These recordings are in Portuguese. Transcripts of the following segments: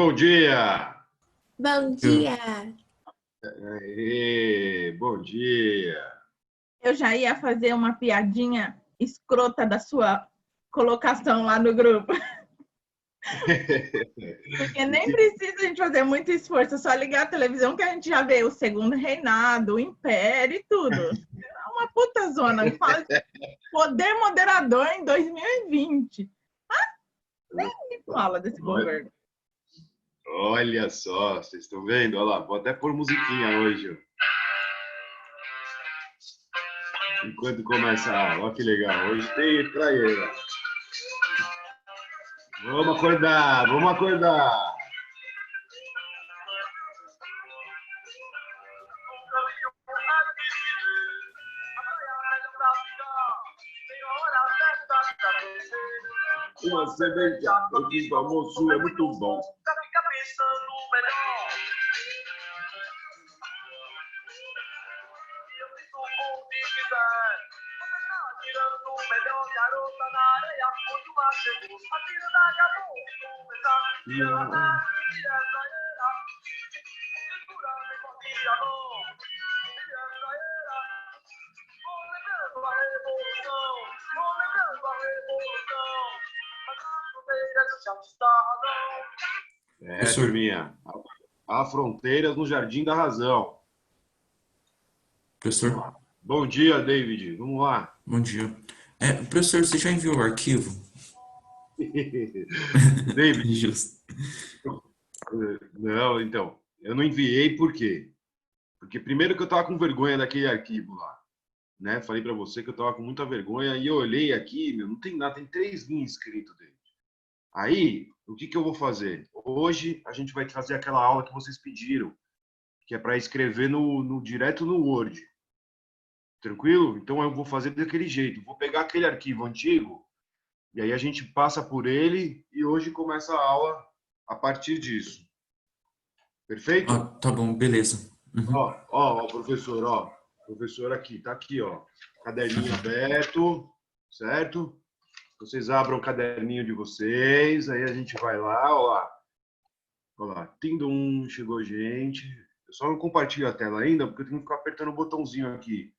Bom dia! Bom dia! Aê, bom dia! Eu já ia fazer uma piadinha escrota da sua colocação lá no grupo. Porque nem precisa a gente fazer muito esforço, é só ligar a televisão que a gente já vê o segundo reinado, o império e tudo. É uma puta zona. Fala de poder moderador em 2020. Nem me fala desse governo. Olha só, vocês estão vendo? Olha lá, vou até pôr musiquinha hoje. Enquanto começa a aula, olha que legal. Hoje tem traieira. Vamos acordar, vamos acordar. Uma cerveja, eu fiz do almoço, é muito bom. Turminha. Há fronteiras no Jardim da Razão. Professor? Bom dia, David. Vamos lá. Bom dia. Professor, você já enviou o arquivo? David. Justo. Não, então. Eu não enviei por quê? Porque primeiro que eu tava com vergonha daquele arquivo lá. Né? Falei para você que eu tava com muita vergonha e eu olhei aqui, meu, não tem nada, tem 3 linhas escrito dele. Aí, o que eu vou fazer? Hoje a gente vai fazer aquela aula que vocês pediram, que é para escrever direto no Word. Tranquilo? Então eu vou fazer daquele jeito. Vou pegar aquele arquivo antigo e aí a gente passa por ele e hoje começa a aula a partir disso. Perfeito? Ah, tá bom, beleza. Uhum. Ó, professor, ó. Professor aqui, tá aqui, ó. Caderninho aberto, certo? Vocês abram o caderninho de vocês, aí a gente vai lá, ó lá. Ó lá, Tindum, chegou gente. Eu só não compartilho a tela ainda, porque eu tenho que ficar apertando o botãozinho aqui.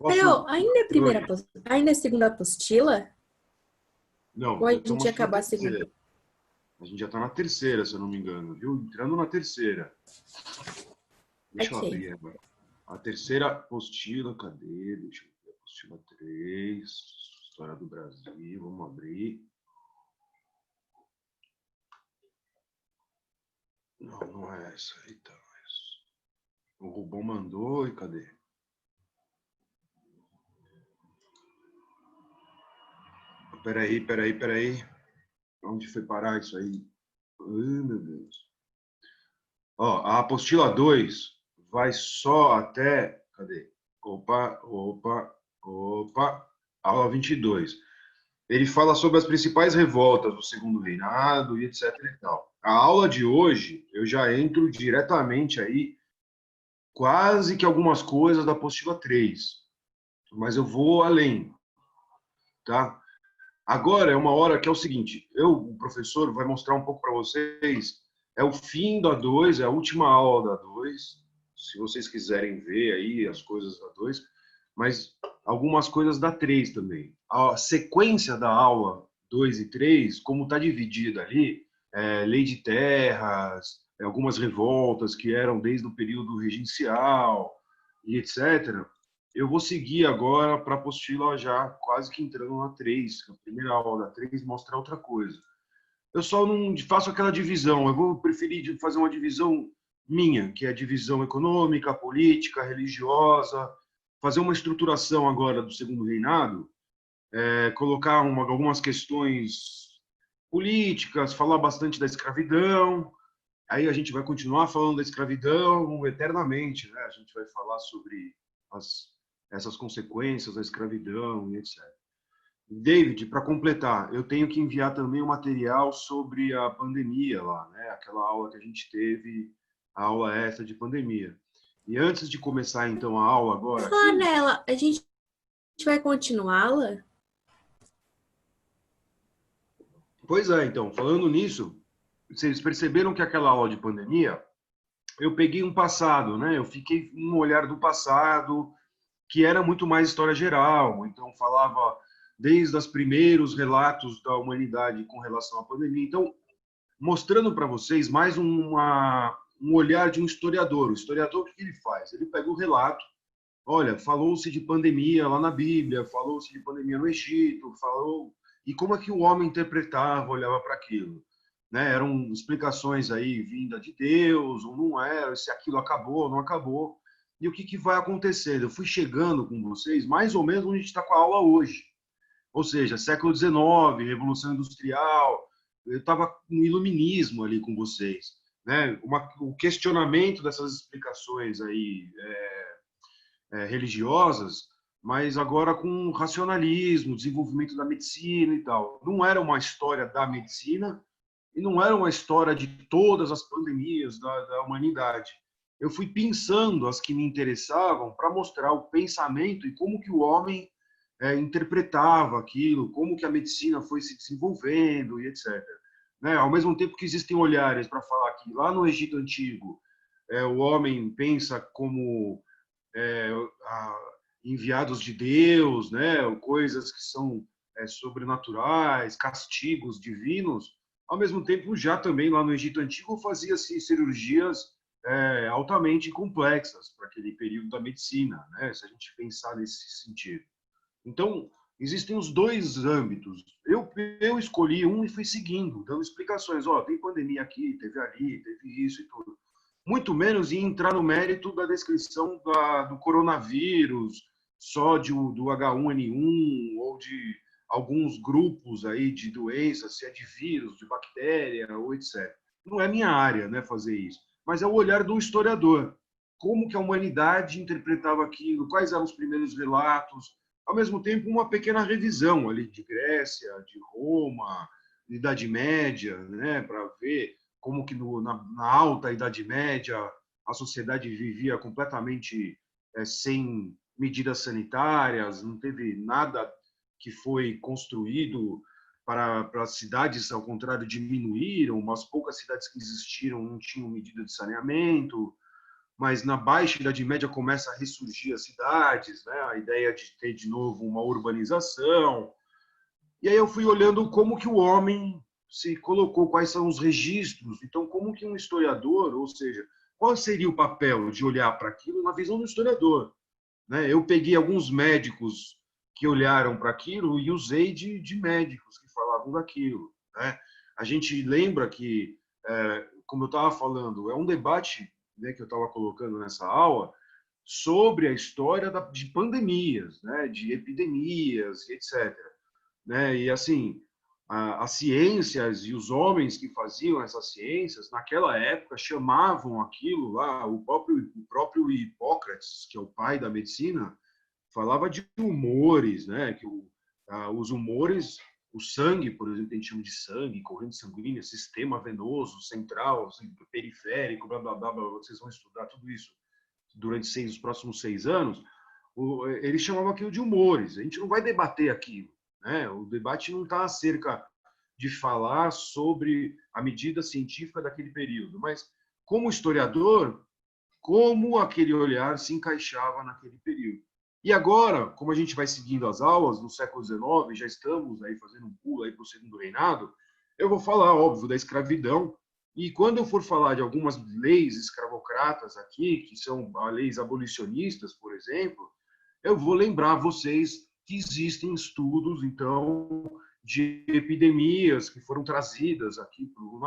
Meu, ainda é segunda apostila? Não, Ou a gente ia acabar a segunda? A gente já tá na terceira, se eu não me engano, viu? Entrando na terceira. Deixa eu abrir agora. A terceira apostila, cadê? Deixa eu ver. Apostila 3, História do Brasil, vamos abrir. Não, não é essa aí, tá. O Rubão mandou e cadê? Peraí. Onde foi parar isso aí? Ai, meu Deus. Ó, a apostila 2 vai só até... Cadê? Opa. Aula 22. Ele fala sobre as principais revoltas do Segundo Reinado e etc e tal. A aula de hoje, eu já entro diretamente aí, quase que algumas coisas da apostila 3. Mas eu vou além, tá? Agora é uma hora que é o seguinte, o professor, vai mostrar um pouco para vocês, é o fim da 2, é a última aula da 2, se vocês quiserem ver aí as coisas da 2, mas algumas coisas da 3 também. A sequência da aula 2 e 3, como está dividida ali, lei de terras, algumas revoltas que eram desde o período regencial e etc., eu vou seguir agora para a apostila já quase que entrando na 3. A primeira aula da 3 mostra outra coisa. Eu só não faço aquela divisão. Eu vou preferir fazer uma divisão minha, que é a divisão econômica, política, religiosa. Fazer uma estruturação agora do Segundo Reinado, colocar algumas questões políticas, falar bastante da escravidão. Aí a gente vai continuar falando da escravidão eternamente, né? A gente vai falar sobre essas consequências da escravidão e etc. David, para completar, eu tenho que enviar também o material sobre a pandemia lá, né? Aquela aula que a gente teve, a aula extra de pandemia. E antes de começar, então, a aula agora... Falar nela, a gente vai continuá-la? Pois é, então, falando nisso, vocês perceberam que aquela aula de pandemia, eu peguei um passado, né? Eu fiquei um olhar do passado, que era muito mais história geral, então falava desde os primeiros relatos da humanidade com relação à pandemia. Então, mostrando para vocês mais um olhar de um historiador. O historiador, o que ele faz? Ele pega o relato, olha, falou-se de pandemia lá na Bíblia, falou-se de pandemia no Egito, falou... E como é que o homem interpretava, olhava para aquilo? Né? Eram explicações aí vinda de Deus, ou não era, se aquilo acabou ou não acabou. E o que vai acontecer? Eu fui chegando com vocês mais ou menos onde a gente está com a aula hoje. Ou seja, século XIX, Revolução Industrial, eu estava no iluminismo ali com vocês. Né? O questionamento dessas explicações aí religiosas, mas agora com racionalismo, desenvolvimento da medicina e tal. Não era uma história da medicina e não era uma história de todas as pandemias da humanidade. Eu fui pensando as que me interessavam para mostrar o pensamento e como que o homem interpretava aquilo, como que a medicina foi se desenvolvendo e etc. Né? Ao mesmo tempo que existem olhares para falar que lá no Egito Antigo o homem pensa como é, enviados de Deus, né? Coisas que são sobrenaturais, castigos divinos. Ao mesmo tempo, já também lá no Egito Antigo fazia-se cirurgias altamente complexas para aquele período da medicina, né? Se a gente pensar nesse sentido. Então, existem os dois âmbitos. Eu escolhi um e fui seguindo, dando explicações. Ó, tem pandemia aqui, teve ali, teve isso e tudo. Muito menos em entrar no mérito da descrição do coronavírus, só do H1N1 ou de alguns grupos aí de doenças, se é de vírus, de bactéria ou etc. Não é minha área, né, fazer isso, mas é o olhar do historiador. Como que a humanidade interpretava aquilo, quais eram os primeiros relatos, ao mesmo tempo uma pequena revisão ali de Grécia, de Roma, Idade Média, né, para ver como que na alta Idade Média a sociedade vivia completamente sem medidas sanitárias, não teve nada que foi construído para as cidades, ao contrário, diminuíram, mas poucas cidades que existiram não tinham medida de saneamento, mas na Baixa Idade Média começa a ressurgir as cidades, né? A ideia de ter de novo uma urbanização. E aí eu fui olhando como que o homem se colocou, quais são os registros. Então, como que um historiador, ou seja, qual seria o papel de olhar para aquilo na visão do historiador? Né? Eu peguei alguns médicos que olharam para aquilo e usei de médicos que falavam daquilo. Né? A gente lembra que, como eu estava falando, é um debate, né, que eu estava colocando nessa aula sobre a história de pandemias, né, de epidemias, etc. Né? E assim, as ciências e os homens que faziam essas ciências, naquela época, chamavam aquilo lá, o próprio Hipócrates, que é o pai da medicina, falava de humores, né? Que os humores, o sangue, por exemplo, a gente chama de sangue, corrente sanguínea, sistema venoso, central, periférico, blá, blá, blá, blá, vocês vão estudar tudo isso durante os próximos 6 anos, ele chamava aquilo de humores. A gente não vai debater aquilo. Né? O debate não está acerca de falar sobre a medida científica daquele período, mas, como historiador, como aquele olhar se encaixava naquele período. E agora, como a gente vai seguindo as aulas no século XIX, já estamos aí fazendo um pulo aí para o Segundo Reinado, eu vou falar, óbvio, da escravidão. E quando eu for falar de algumas leis escravocratas aqui, que são leis abolicionistas, por exemplo, eu vou lembrar vocês que existem estudos, então, de epidemias que foram trazidas aqui para o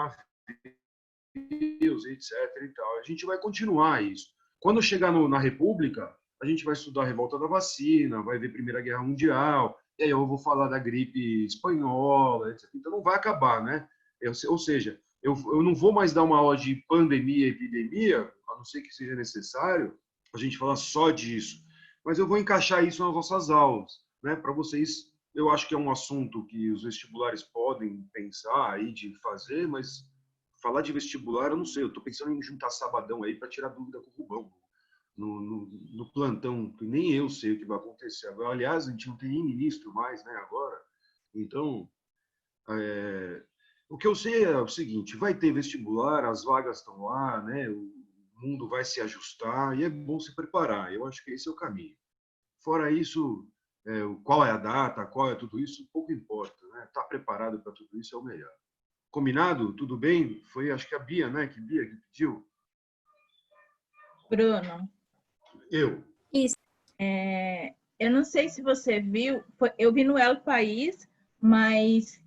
navios, etc. E tal. A gente vai continuar isso. Quando chegar na República, a gente vai estudar a revolta da vacina, vai ver Primeira Guerra Mundial, e aí eu vou falar da gripe espanhola, etc. Então não vai acabar, né? Ou seja, eu não vou mais dar uma aula de pandemia, epidemia, a não ser que seja necessário, a gente falar só disso. Mas eu vou encaixar isso nas nossas aulas, né? Para vocês, eu acho que é um assunto que os vestibulares podem pensar aí de fazer, mas falar de vestibular, eu não sei. Eu estou pensando em juntar sabadão aí para tirar dúvida com o Rubão no plantão, que nem eu sei o que vai acontecer. Agora, aliás, a gente não tem nem ministro mais, né? Agora, então O que eu sei é o seguinte, vai ter vestibular, as vagas estão lá, né? O mundo vai se ajustar e é bom se preparar. Eu acho que esse é o caminho. Fora isso, qual é a data, qual é tudo isso, pouco importa, né? Estar preparado para tudo isso é o melhor. Combinado? Tudo bem? Foi, acho que a Bia, né? Bia que pediu. Bruno, Eu. Isso. eu não sei se você viu, eu vi no El País, mas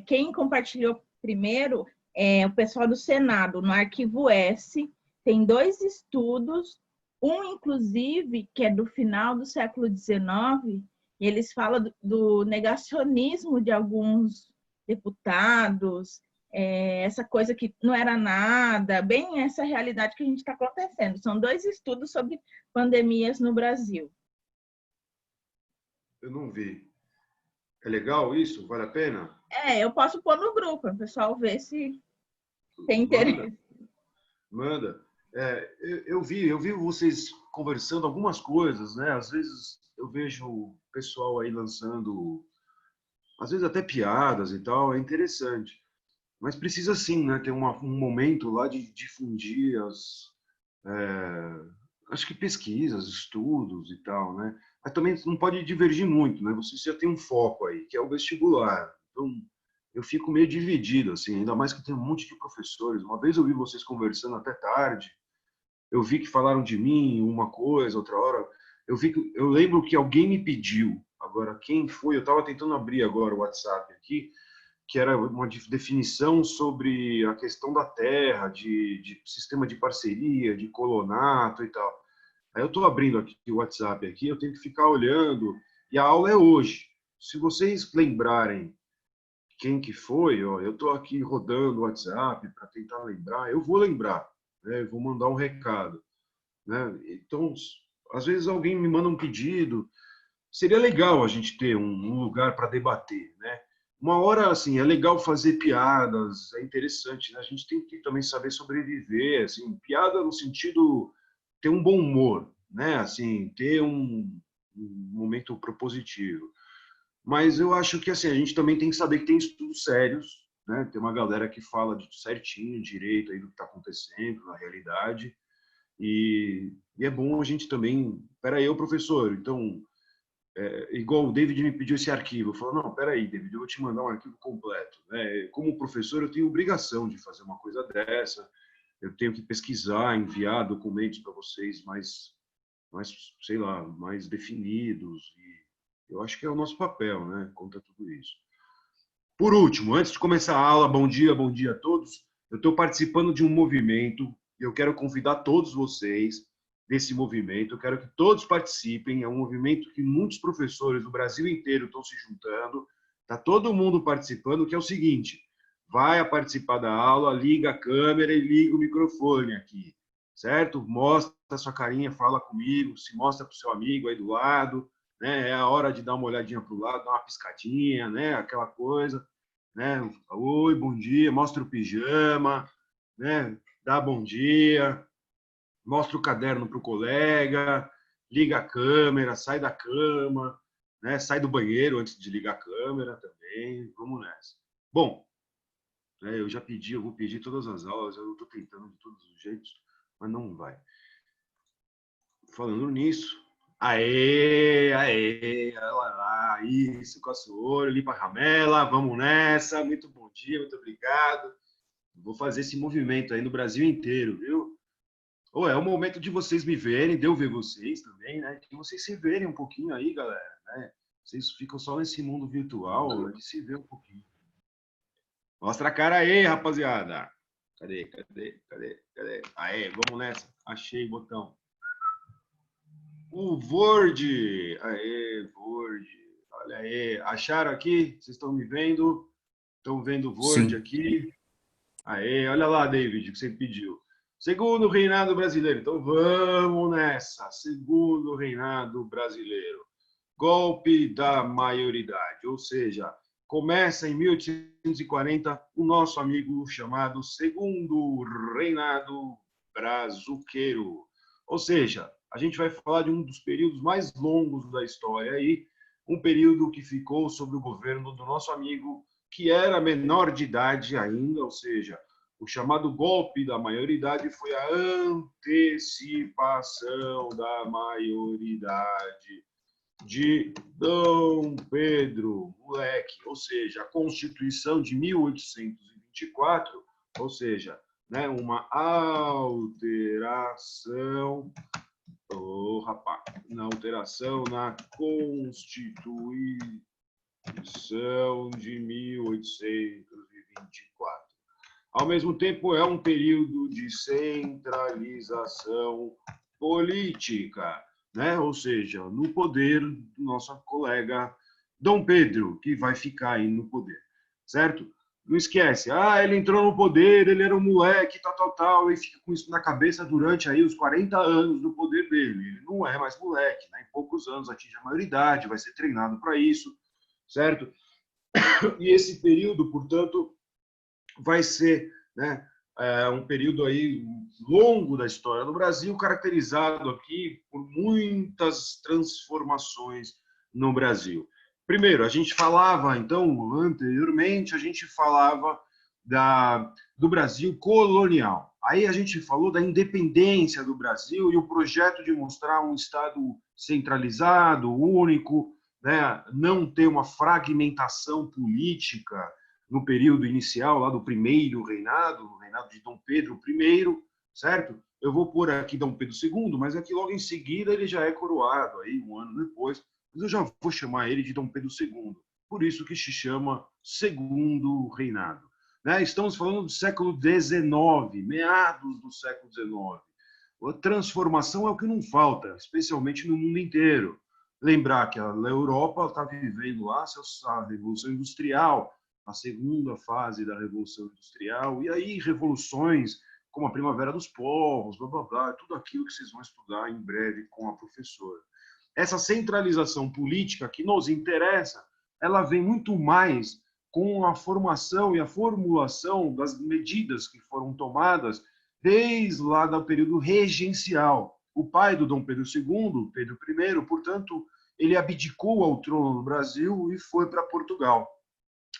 quem compartilhou primeiro é o pessoal do Senado, no Arquivo S. Tem 2 estudos, um, inclusive, que é do final do século XIX, e eles falam do negacionismo de alguns deputados, essa coisa que não era nada, bem essa realidade que a gente está acontecendo. São 2 estudos sobre pandemias no Brasil. Eu não vi. É legal isso? Vale a pena? Eu posso pôr no grupo, para o pessoal ver se tem interesse. Manda. Eu vi vocês conversando algumas coisas, né? Às vezes eu vejo o pessoal aí lançando, às vezes até piadas e tal, é interessante. Mas precisa sim, né? Ter um momento lá de difundir acho que pesquisas, estudos e tal, né? Mas também não pode divergir muito, né? Você já tem um foco aí, que é o vestibular. Então, eu fico meio dividido, assim, ainda mais que tem um monte de professores. Uma vez eu vi vocês conversando até tarde, eu vi que falaram de mim uma coisa, outra hora. Eu lembro que alguém me pediu. Agora, quem foi? Eu estava tentando abrir agora o WhatsApp aqui, que era uma definição sobre a questão da terra, de sistema de parceria, de colonato e tal. Aí eu estou abrindo aqui o WhatsApp aqui, eu tenho que ficar olhando, e a aula é hoje. Se vocês lembrarem quem que foi, ó, eu estou aqui rodando o WhatsApp para tentar lembrar, eu vou lembrar, né? Eu vou mandar um recado, né? Então, às vezes alguém me manda um pedido, seria legal a gente ter um lugar para debater, né? Uma hora, assim, é legal fazer piadas, é interessante, né? A gente tem que também saber sobreviver, assim, piada no sentido ter um bom humor, né? Assim, ter um momento propositivo. Mas eu acho que assim a gente também tem que saber que tem estudos sérios, né? Tem uma galera que fala de certinho, direito aí do que está acontecendo na realidade. E é bom a gente também. Espera aí, professor. Então, igual o David me pediu esse arquivo, eu falo, não, espera aí, David, eu vou te mandar um arquivo completo, né? Como professor, eu tenho obrigação de fazer uma coisa dessa. Eu tenho que pesquisar, enviar documentos para vocês sei lá, mais definidos. E eu acho que é o nosso papel, né? Contra tudo isso. Por último, antes de começar a aula, bom dia a todos. Eu estou participando de um movimento e eu quero convidar todos vocês desse movimento. Eu quero que todos participem. É um movimento que muitos professores do Brasil inteiro estão se juntando. Está todo mundo participando, que é o seguinte: vai participar da aula, liga a câmera e liga o microfone aqui, certo? Mostra a sua carinha, fala comigo, se mostra para o seu amigo aí do lado, né? É a hora de dar uma olhadinha para o lado, dar uma piscadinha, né? Aquela coisa, né? Oi, bom dia, mostra o pijama, né? Dá bom dia, mostra o caderno para o colega, liga a câmera, sai da cama, né? Sai do banheiro antes de ligar a câmera também, vamos nessa. Bom, eu já pedi, eu vou pedir todas as aulas, eu estou tentando de todos os jeitos, mas não vai. Falando nisso, olha lá, isso, coça o olho, limpa a ramela, vamos nessa, muito bom dia, muito obrigado. Vou fazer esse movimento aí no Brasil inteiro, viu? É o momento de vocês me verem, de eu ver vocês também, né? Que vocês se verem um pouquinho aí, galera, né? Vocês ficam só nesse mundo virtual, de se ver um pouquinho. Mostra a cara aí, rapaziada. Cadê? Aê, vamos nessa. Achei o botão. O Word. Aê, Word. Olha aí. Acharam aqui? Vocês estão me vendo? Estão vendo o Word Sim. aqui? Aê, olha lá, David, o que você pediu. Segundo reinado brasileiro. Então vamos nessa. Segundo reinado brasileiro. Golpe da maioridade. Ou seja, começa em 1840 o nosso amigo chamado Segundo Reinado Brazuqueiro. Ou seja, a gente vai falar de um dos períodos mais longos da história aí, um período que ficou sob o governo do nosso amigo que era menor de idade ainda, ou seja, o chamado golpe da maioridade foi a antecipação da maioridade de Dom Pedro, moleque, ou seja, a Constituição de 1824, ou seja, né, uma alteração, na alteração na Constituição de 1824. Ao mesmo tempo, é um período de centralização política, né? Ou seja, no poder do nosso colega Dom Pedro, que vai ficar aí no poder, certo? Não esquece, ele entrou no poder, ele era um moleque, tal, e fica com isso na cabeça durante aí os 40 anos do poder dele. Ele não é mais moleque, né? Em poucos anos atinge a maioridade, vai ser treinado para isso, certo? E esse período, portanto, vai ser, né, um período aí longo da história do Brasil, caracterizado aqui por muitas transformações no Brasil. Primeiro, a gente falava, então, anteriormente, a gente falava do Brasil colonial. Aí a gente falou da independência do Brasil e o projeto de mostrar um Estado centralizado, único, né, não ter uma fragmentação política no período inicial, lá do primeiro reinado, no reinado de Dom Pedro I, certo? Eu vou pôr aqui Dom Pedro II, mas aqui logo em seguida ele já é coroado, aí um ano depois, mas eu já vou chamar ele de Dom Pedro II, por isso que se chama Segundo Reinado. Né? Estamos falando do século XIX, meados do século XIX. A transformação é o que não falta, especialmente no mundo inteiro. Lembrar que a Europa está vivendo lá a Revolução Industrial, a segunda fase da Revolução Industrial, e aí revoluções como a Primavera dos Povos, blá, blá, blá, tudo aquilo que vocês vão estudar em breve com a professora. Essa centralização política que nos interessa, ela vem muito mais com a formação e a formulação das medidas que foram tomadas desde lá do período regencial. O pai do Dom Pedro II, Pedro I, portanto, ele abdicou ao trono do Brasil e foi para Portugal.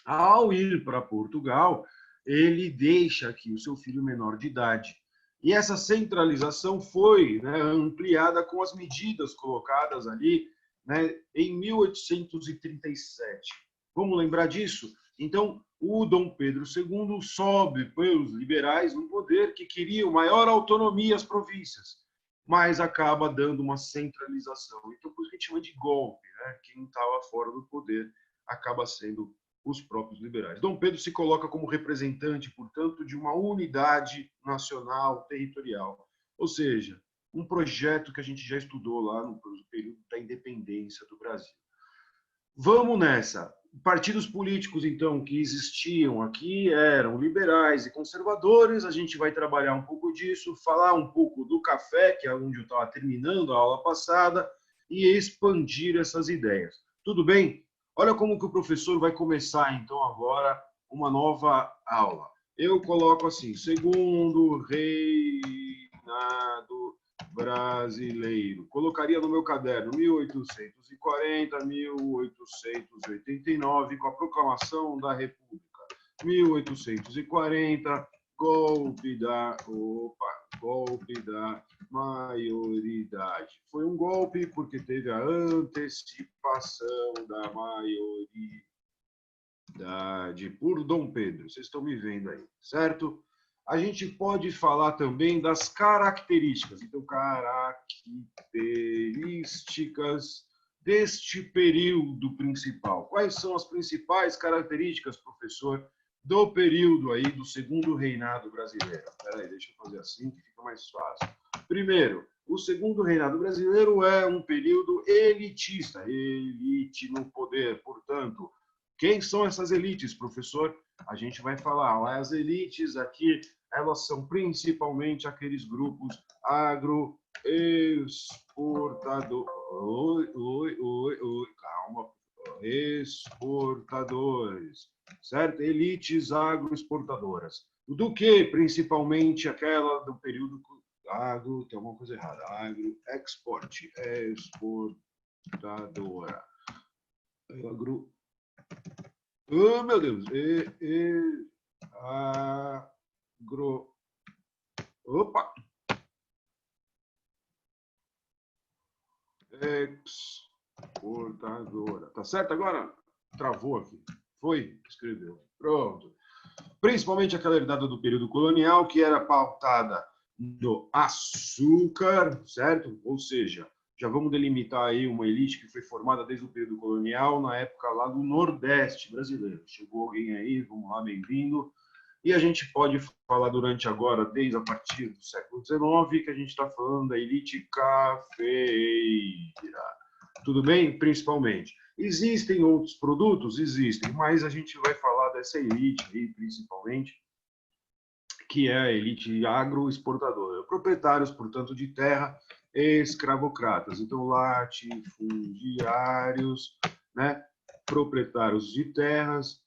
Ao ir para Portugal, ele deixa aqui o seu filho menor de idade. E essa centralização foi, né, ampliada com as medidas colocadas ali, né, em 1837. Vamos lembrar disso? Então, o Dom Pedro II sobe pelos liberais no poder, que queriam maior autonomia às províncias, mas acaba dando uma centralização. Então, por isso que a gente chama de golpe, né? Quem estava fora do poder acaba sendo os próprios liberais. Dom Pedro se coloca como representante, portanto, de uma unidade nacional territorial, ou seja, um projeto que a gente já estudou lá no período da independência do Brasil. Vamos nessa. Partidos políticos, então, que existiam aqui eram liberais e conservadores. A gente vai trabalhar um pouco disso, falar um pouco do café, que é onde eu estava terminando a aula passada, e expandir essas ideias. Tudo bem? Olha como que o professor vai começar, então, agora uma nova aula. Eu coloco assim, Segundo Reinado Brasileiro. Colocaria no meu caderno 1840, 1889, com a proclamação da República. 1840, golpe da maioridade. Foi um golpe porque teve a antecipação da maioridade por Dom Pedro. Vocês estão me vendo aí, certo? A gente pode falar também das características. Então, características deste período principal. Quais são as principais características, professor, do período aí do Segundo Reinado Brasileiro? Espera aí, deixa eu fazer assim que fica mais fácil. Primeiro, o Segundo Reinado Brasileiro é um período elitista, elite no poder. Portanto, quem são essas elites, professor? A gente vai falar. As elites aqui, elas são principalmente aqueles grupos calma. Exportadores, certo? Elites agroexportadoras. Do que, principalmente, aquela do período agro, tem alguma coisa errada. Agro-export, exportadora. Oh, meu Deus. Agro. Opa! Exportadora. Tá certo agora? Travou aqui. Foi? Escreveu. Pronto. Principalmente aquela herdada do período colonial, que era pautada no açúcar, certo? Ou seja, já vamos delimitar aí uma elite que foi formada desde o período colonial, na época lá do Nordeste brasileiro. Chegou alguém aí, vamos lá, bem-vindo. E a gente pode falar durante agora, desde a partir do século XIX, que a gente está falando da elite cafeeira. Tudo bem? Principalmente. Existem outros produtos? Existem, mas a gente vai falar dessa elite aí, principalmente, que é a elite agroexportadora. Proprietários, portanto, de terra, escravocratas. Então, latifundiários, né? Proprietários de terras,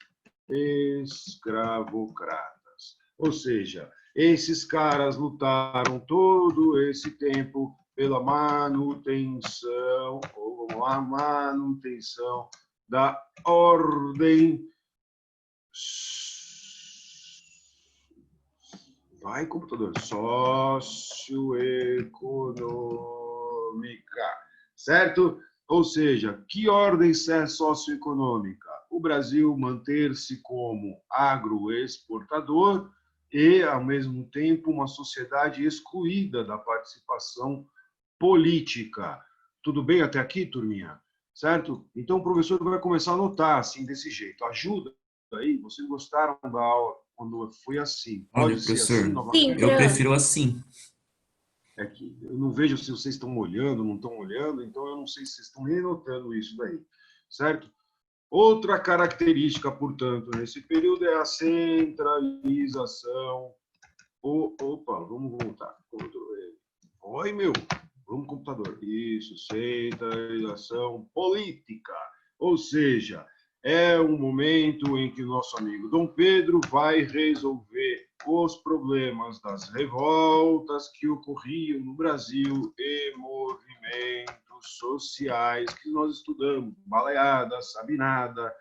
escravocratas. Ou seja, esses caras lutaram todo esse tempo pela manutenção, ou vamos lá, manutenção da ordem. Vai, computador. Socioeconômica, certo? Ou seja, que ordem socioeconômica? O Brasil manter-se como agroexportador e, ao mesmo tempo, uma sociedade excluída da participação política. Tudo bem até aqui, turminha? Certo? Então, o professor vai começar a anotar assim, desse jeito. Ajuda aí, vocês gostaram da aula quando foi assim? Olha, Pode ser assim professor, novamente? eu prefiro assim. É que eu não vejo se vocês estão olhando, não estão olhando, então eu não sei se vocês estão nem notando isso daí, certo? Outra característica, portanto, nesse período é a centralização. Opa, vamos voltar. Oi, meu. Vamos, computador. Isso, centralização política. Ou seja, é um momento em que o nosso amigo Dom Pedro vai resolver os problemas das revoltas que ocorriam no Brasil e movimentos sociais que nós estudamos, baleada, sabinada,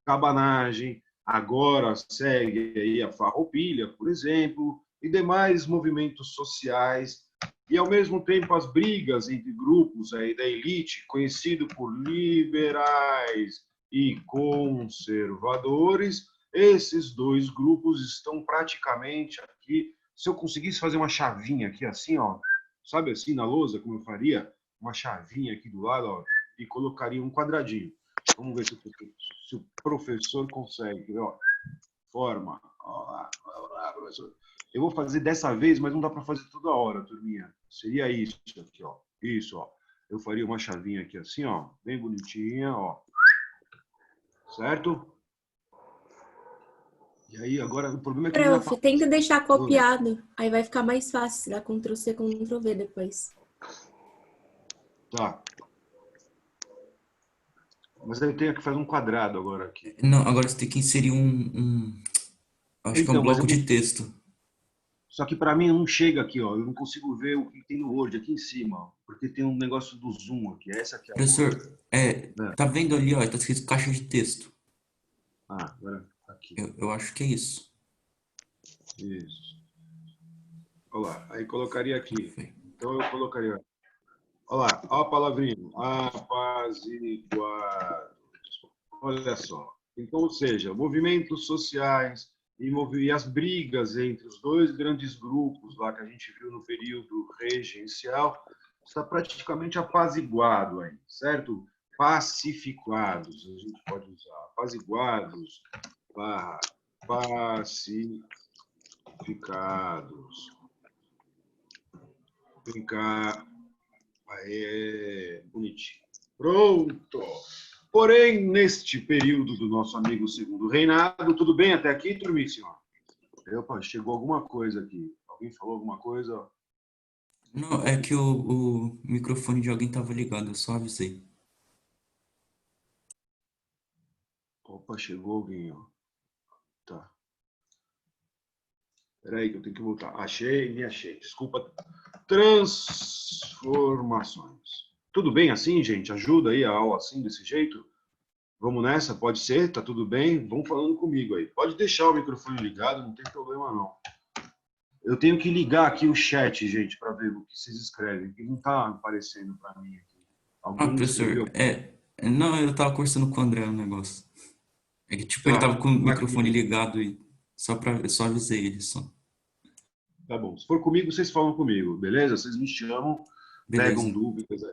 cabanagem, agora segue aí a farroupilha, por exemplo, e demais movimentos sociais, e ao mesmo tempo as brigas entre grupos aí da elite, conhecido por liberais e conservadores. Esses dois grupos estão praticamente aqui. Se eu conseguisse fazer uma chavinha aqui assim, ó, sabe assim na lousa, como eu faria, uma chavinha aqui do lado, ó, e colocaria um quadradinho. Vamos ver se o professor consegue. Ó, forma. Olá, professor. Eu vou fazer dessa vez, mas não dá para fazer toda hora, turminha. Seria isso aqui, ó. Isso, ó. Eu faria uma chavinha aqui assim, ó, bem bonitinha, ó. Certo? E aí, agora, o problema é que não dá Prof, tenta deixar copiado. Aí vai ficar mais fácil. Dá Ctrl+C, Ctrl+V depois. Tá. Mas eu tenho que fazer um quadrado agora aqui. Não, agora você tem que inserir acho que é um Então, mas bloco de texto. só que para mim não chega aqui, ó. Eu não consigo ver o que tem no Word aqui em cima, ó, porque tem um negócio do zoom aqui. Essa aqui é a Professor, coisa. tá vendo ali, ó, tá escrito caixa de texto. Ah, agora aqui. Eu acho que é isso. Isso. Olha lá, aí colocaria aqui. Perfeito. Então eu colocaria. Olha lá, olha a palavrinha. Apaziguados. Olha só. Então, ou seja, movimentos sociais e as brigas entre os dois grandes grupos lá que a gente viu no período regencial está praticamente apaziguado aí, certo? Pacificados, a gente pode usar. Apaziguados, pacificados. Brincar. Aê, bonitinho. Pronto. Porém, neste período do nosso amigo Segundo Reinado, tudo bem até aqui, turmíssima? Opa, chegou alguma coisa aqui. Alguém falou alguma coisa? Não, é que o microfone de alguém tava ligado, eu só avisei. Opa, chegou alguém, ó. Tá. Peraí que eu tenho que voltar. Achei, me achei. Desculpa. Transformações. Tudo bem assim, gente? Ajuda aí a aula assim, desse jeito? Vamos nessa? Pode ser? Tá tudo bem? Vão falando comigo aí. Pode deixar o microfone ligado, não tem problema não. Eu tenho que ligar aqui o chat, gente, para ver o que vocês escrevem, porque não tá aparecendo para mim aqui. Ah, Alguém professor, escreveu? não, eu tava conversando com o André um negócio. É que, tipo, ele tava Tá. com o Não é microfone comigo. ligado e eu só avisei ele, só. Tá bom. Se for comigo, vocês falam comigo, beleza? Vocês me chamam, pegam Beleza. dúvidas.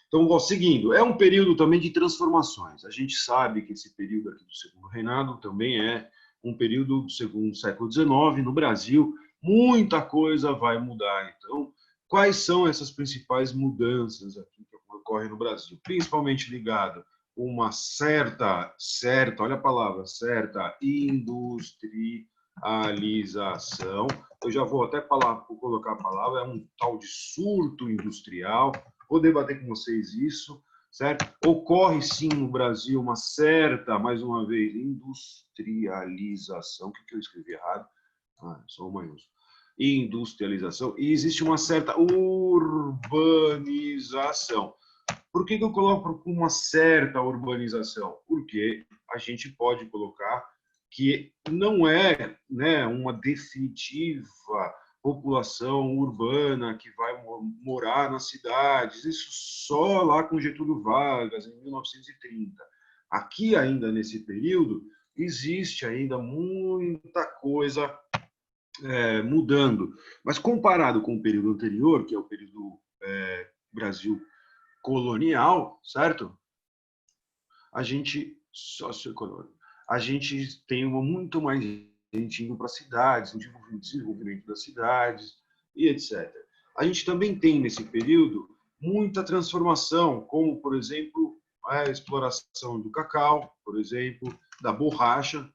Então, ó, seguindo, é um período também de transformações. A gente sabe que esse período aqui do Segundo Reinado também é um período do segundo século XIX no Brasil. Muita coisa vai mudar. Então, quais são essas principais mudanças aqui que ocorrem no Brasil? Principalmente ligado a uma certa, olha a palavra, certa industrialização. Eu já vou até colocar a palavra, é um tal de surto industrial. Vou debater com vocês isso, certo? Ocorre sim no Brasil uma certa, mais uma vez, industrialização. O que eu escrevi errado? Só uma maiúsculo. Industrialização. E existe uma certa urbanização. Por que eu coloco uma certa urbanização? Porque a gente pode colocar que não é, né, uma definitiva população urbana que vai morar nas cidades, isso só lá com Getúlio Vargas, em 1930. Aqui, ainda nesse período, existe ainda muita coisa mudando. Mas comparado com o período anterior, que é o período Brasil colonial, certo? A gente socioeconômico. A gente tem muito mais gente indo para cidades, desenvolvimento das cidades e etc. A gente também tem nesse período muita transformação, como por exemplo a exploração do cacau, por exemplo, da borracha,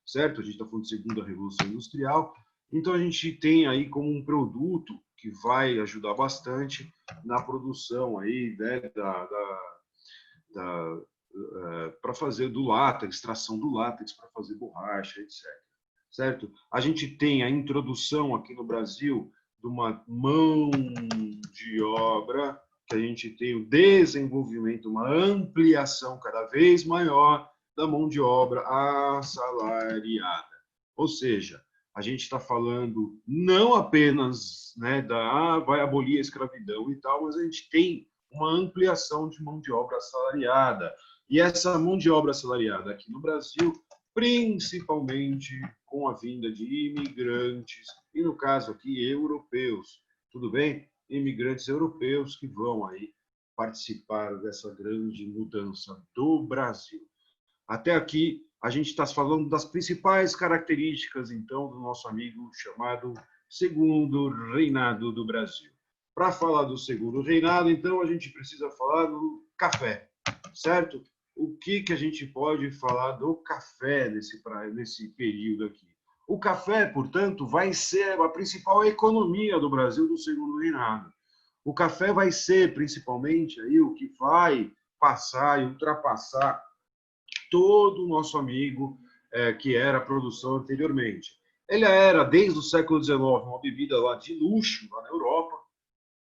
certo? A gente está falando de segunda revolução industrial. Então a gente tem aí como um produto que vai ajudar bastante na produção aí, né, para fazer do látex, extração do látex para fazer borracha, etc. Certo? A gente tem a introdução aqui no Brasil de uma mão de obra, que a gente tem o desenvolvimento, uma ampliação cada vez maior da mão de obra assalariada. Ou seja, a gente está falando não apenas, né, vai abolir a escravidão e tal, mas a gente tem uma ampliação de mão de obra assalariada. E essa mão de obra assalariada aqui no Brasil, principalmente com a vinda de imigrantes, e no caso aqui, europeus, tudo bem? Imigrantes europeus que vão aí participar dessa grande mudança do Brasil. Até aqui, a gente está falando das principais características, então, do nosso amigo chamado Segundo Reinado do Brasil. Para falar do Segundo Reinado, então, a gente precisa falar do café, certo? O que a gente pode falar do café nesse período aqui? O café, portanto, vai ser a principal economia do Brasil do Segundo Reinado. O café vai ser, principalmente, aí, o que vai passar e ultrapassar todo o nosso amigo que era a produção anteriormente. Ele era, desde o século XIX, uma bebida lá de luxo, lá na Europa,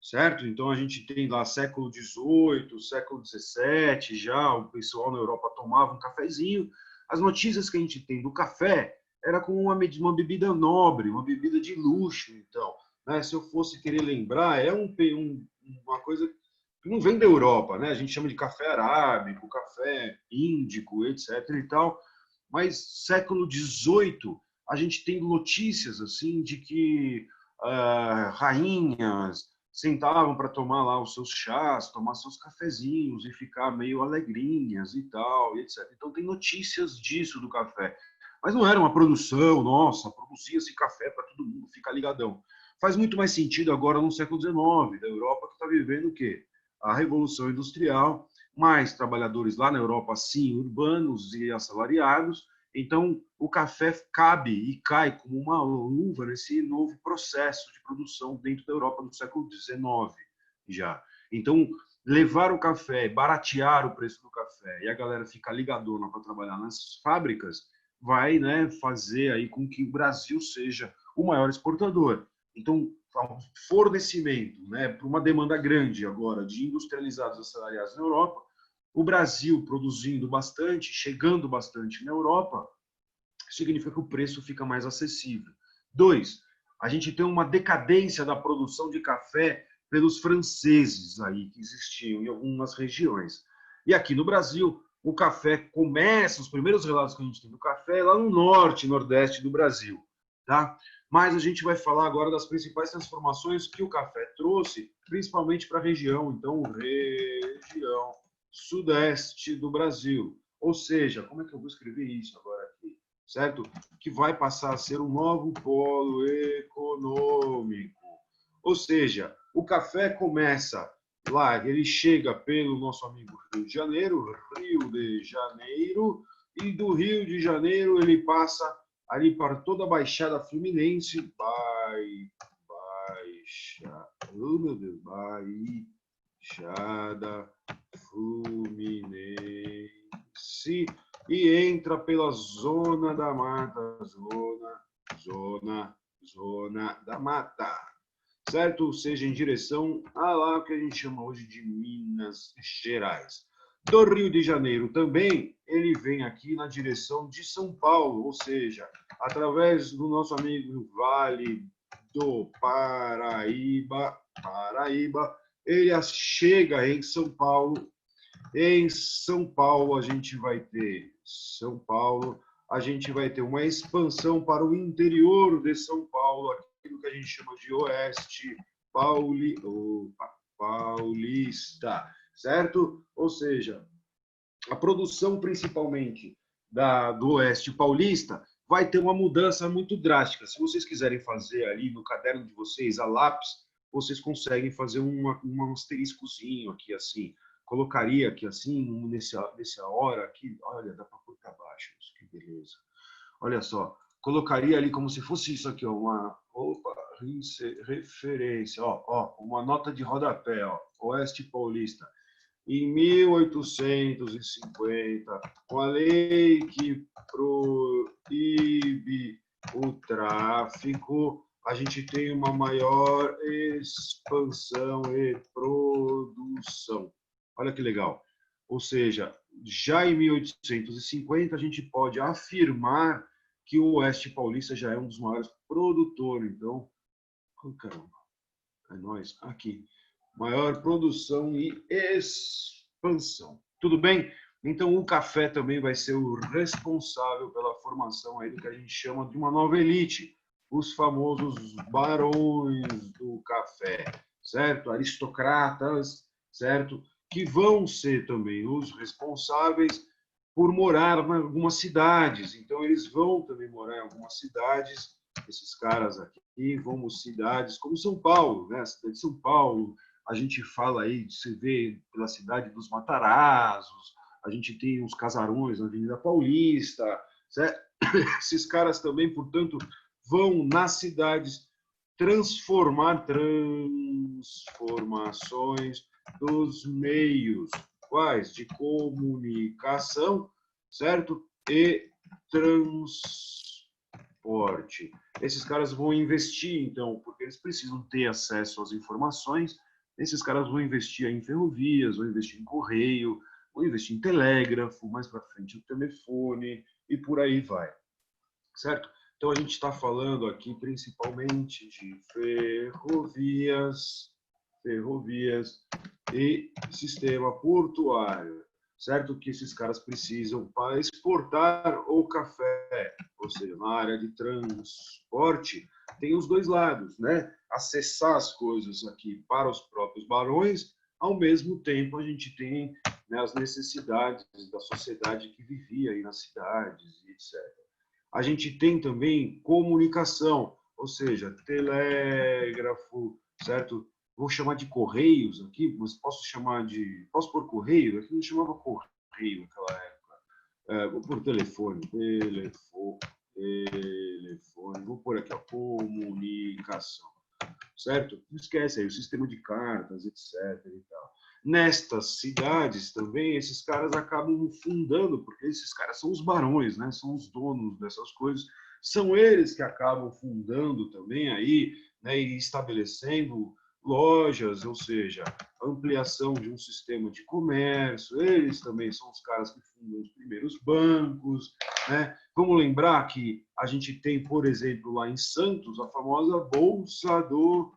certo? Então, a gente tem lá século XVIII, século XVII, já o pessoal na Europa tomava um cafezinho. As notícias que a gente tem do café era como uma bebida nobre, uma bebida de luxo, então. Né? Se eu fosse querer lembrar, é uma coisa que não vem da Europa, né? A gente chama de café arábico, café índico, etc. e tal. Mas século XVIII, a gente tem notícias assim de que rainhas sentavam para tomar lá os seus chás, tomar seus cafezinhos e ficar meio alegrinhas e tal, e etc. Então tem notícias disso do café. Mas não era uma produção, nossa, produzia-se café para todo mundo ficar ligadão. Faz muito mais sentido agora no século XIX, da Europa que está vivendo o quê? A Revolução Industrial, mais trabalhadores lá na Europa, sim, urbanos e assalariados. Então, o café cabe e cai como uma luva nesse novo processo de produção dentro da Europa do século XIX já. Então, levar o café, baratear o preço do café e a galera ficar ligadona para trabalhar nas fábricas, vai, né, fazer aí com que o Brasil seja o maior exportador. Então, fornecimento, né, para uma demanda grande agora de industrializados assalariados na Europa, O Brasil produzindo bastante, chegando bastante na Europa, significa que o preço fica mais acessível. 2, a gente tem uma decadência da produção de café pelos franceses aí que existiam em algumas regiões. E aqui no Brasil, o café começa, os primeiros relatos que a gente tem do café é lá no norte, nordeste do Brasil, tá? Mas a gente vai falar agora das principais transformações que o café trouxe, principalmente para a região, então, região sudeste do Brasil. Ou seja, como é que eu vou escrever isso agora aqui? Certo? Que vai passar a ser um novo polo econômico. Ou seja, o café começa lá, ele chega pelo nosso amigo Rio de Janeiro, e do Rio de Janeiro ele passa ali para toda a Baixada Fluminense, oh meu Deus, Baixada Fluminense, e entra pela zona da mata, zona da mata, certo? Ou seja, em direção a lá que a gente chama hoje de Minas Gerais. Do Rio de Janeiro também, ele vem aqui na direção de São Paulo, ou seja, através do nosso amigo Vale do Paraíba, ele chega em São Paulo. Em São Paulo, a gente vai ter uma expansão para o interior de São Paulo, aquilo que a gente chama de Oeste Paulista, certo? Ou seja, a produção principalmente do Oeste Paulista vai ter uma mudança muito drástica. Se vocês quiserem fazer ali no caderno de vocês a lápis, vocês conseguem fazer um asteriscozinho aqui assim. Colocaria aqui assim, nessa hora aqui, olha, dá para pôr para baixo, que beleza. Olha só, colocaria ali como se fosse isso aqui, ó, uma referência, ó, uma nota de rodapé, ó, Oeste Paulista. Em 1850, com a lei que proíbe o tráfico, a gente tem uma maior expansão e produção. Olha que legal. Ou seja, já em 1850, a gente pode afirmar que o Oeste Paulista já é um dos maiores produtores. Então, caramba, é nóis. Aqui, maior produção e expansão. Tudo bem? Então, o café também vai ser o responsável pela formação aí do que a gente chama de uma nova elite, os famosos barões do café, certo? Aristocratas, certo? Que vão ser também os responsáveis por morar em algumas cidades. Então, eles vão também morar em algumas cidades, esses caras aqui vão em cidades como São Paulo, né? A cidade de São Paulo, a gente fala aí, você vê pela cidade dos Matarazos, a gente tem uns casarões na Avenida Paulista, certo? Esses caras também, portanto, vão nas cidades transformações dos meios quais de comunicação, certo? E transporte. Esses caras vão investir, então, porque eles precisam ter acesso às informações. Esses caras vão investir em ferrovias, vão investir em correio, vão investir em telégrafo, mais para frente o telefone e por aí vai, certo? Então a gente está falando aqui principalmente de ferrovias e sistema portuário, certo? Que esses caras precisam para exportar o café, ou seja, na área de transporte, tem os dois lados, né? Acessar as coisas aqui para os próprios barões, ao mesmo tempo a gente tem, né, as necessidades da sociedade que vivia aí nas cidades, etc. A gente tem também comunicação, ou seja, telégrafo, certo? Vou chamar de correios aqui, mas posso pôr correio? Aqui não chamava correio naquela época. Vou pôr telefone, vou pôr aqui, ó, comunicação, certo? Não esquece aí, o sistema de cartas, etc. e tal. Nestas cidades também, esses caras acabam fundando, porque esses caras são os barões, né? São os donos dessas coisas, são eles que acabam fundando também aí, né? E estabelecendo lojas, ou seja, ampliação de um sistema de comércio. Eles também são os caras que fundam os primeiros bancos, né? Vamos lembrar que a gente tem, por exemplo, lá em Santos, a famosa Bolsa do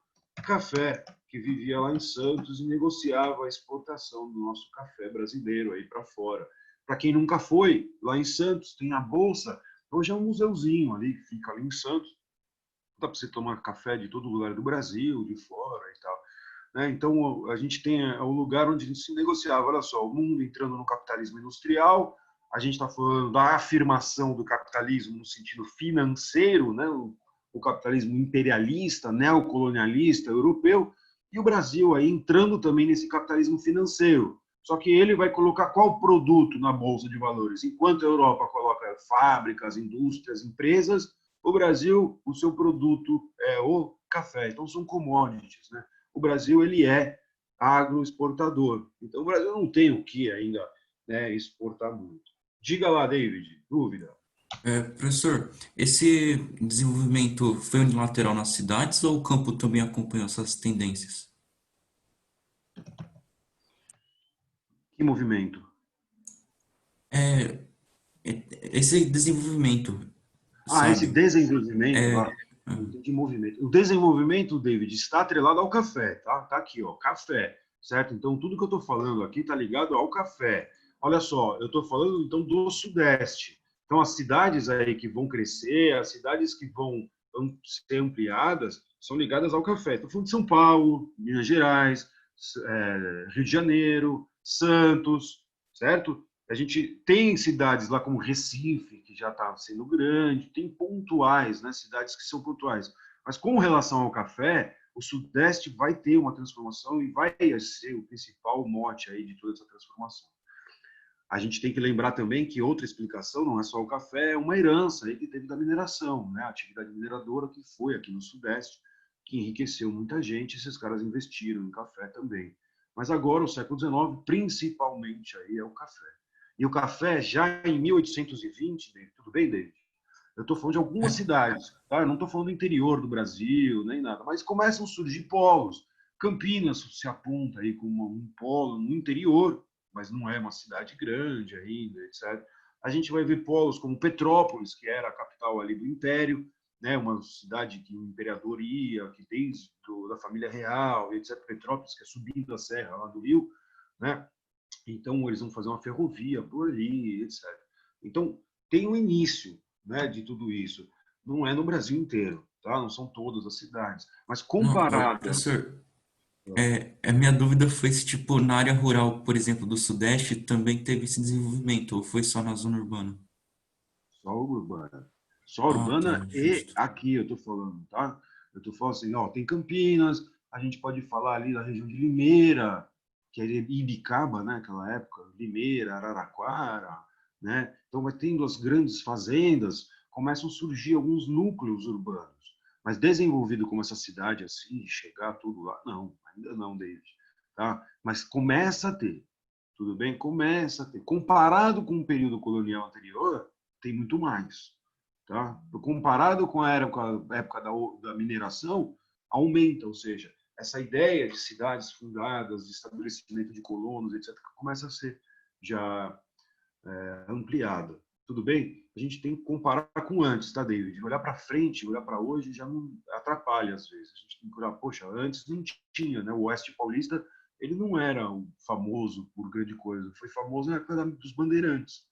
Café, que vivia lá em Santos e negociava a exportação do nosso café brasileiro aí para fora. Para quem nunca foi, lá em Santos tem a Bolsa, hoje é um museuzinho ali, que fica ali em Santos, dá para você tomar café de todo lugar do Brasil, de fora e tal. Né? Então, a gente tem o lugar onde se negociava, olha só, o mundo entrando no capitalismo industrial, a gente está falando da afirmação do capitalismo no sentido financeiro, né? O capitalismo imperialista, neocolonialista, europeu, e o Brasil aí entrando também nesse capitalismo financeiro. Só que ele vai colocar qual produto na Bolsa de Valores? Enquanto a Europa coloca fábricas, indústrias, empresas, o Brasil, o seu produto é o café. Então, são commodities, né? O Brasil, ele é agroexportador. Então, o Brasil não tem o que ainda, né, exportar muito. Diga lá, David, dúvida? Professor, esse desenvolvimento foi unilateral nas cidades ou o campo também acompanhou essas tendências? Que movimento? É, esse desenvolvimento, Esse sabe? desenvolvimento, É, não entendi movimento. O desenvolvimento, David, está atrelado ao café, tá? Tá aqui, ó, café, certo? Então, tudo que eu estou falando aqui está ligado ao café. Olha só, eu estou falando, então, do Sudeste. Então, as cidades aí que vão crescer, as cidades que vão ser ampliadas, são ligadas ao café. Estou falando de São Paulo, Minas Gerais, Rio de Janeiro, Santos, certo? A gente tem cidades lá como Recife, que já está sendo grande, tem pontuais, né, cidades que são pontuais. Mas com relação ao café, o Sudeste vai ter uma transformação e vai ser o principal mote aí de toda essa transformação. A gente tem que lembrar também que outra explicação não é só o café, é uma herança aí que teve da mineração, né? A atividade mineradora que foi aqui no Sudeste, que enriqueceu muita gente, esses caras investiram em café também. Mas agora, o século XIX, principalmente aí é o café. E o café já em 1820, David, tudo bem, David? Eu estou falando de algumas cidades, tá? Eu não estou falando do interior do Brasil, nem nada, mas começam a surgir polos. Campinas se aponta aí como um polo no interior, mas não é uma cidade grande ainda, etc. A gente vai ver polos como Petrópolis, que era a capital ali do Império, né? Uma cidade que o imperador ia, que desde da família real, etc. Petrópolis, que é subindo a serra lá do Rio, né? Então, eles vão fazer uma ferrovia por ali, etc. Então, tem um início, né, de tudo isso. Não é no Brasil inteiro, tá? Não são todas as cidades. Mas não, comparada... professor, a minha dúvida foi se, tipo, na área rural, por exemplo, do Sudeste, também teve esse desenvolvimento, ou foi só na zona urbana? Só urbana. Só Ah, tá, urbana e justo. aqui eu estou falando, tá? Eu estou falando assim, ó, tem Campinas, a gente pode falar ali da região de Limeira, que é Ibicaba, né? Aquela época, Limeira, Araraquara, né? Então vai tendo as grandes fazendas, começam a surgir alguns núcleos urbanos. Mas desenvolvido como essa cidade assim, chegar tudo lá, não, ainda não, David, tá? Mas começa a ter, tudo bem? Começa a ter. Comparado com o período colonial anterior, tem muito mais. Tá? Comparado com a época da mineração, aumenta, ou seja, essa ideia de cidades fundadas, de estabelecimento de colonos, etc., começa a ser já ampliada. Tudo bem? A gente tem que comparar com antes, tá, David? Olhar para frente, olhar para hoje já não atrapalha às vezes. A gente tem que olhar, poxa, antes não tinha, né? O Oeste Paulista, ele não era famoso por grande coisa, foi famoso na época dos bandeirantes.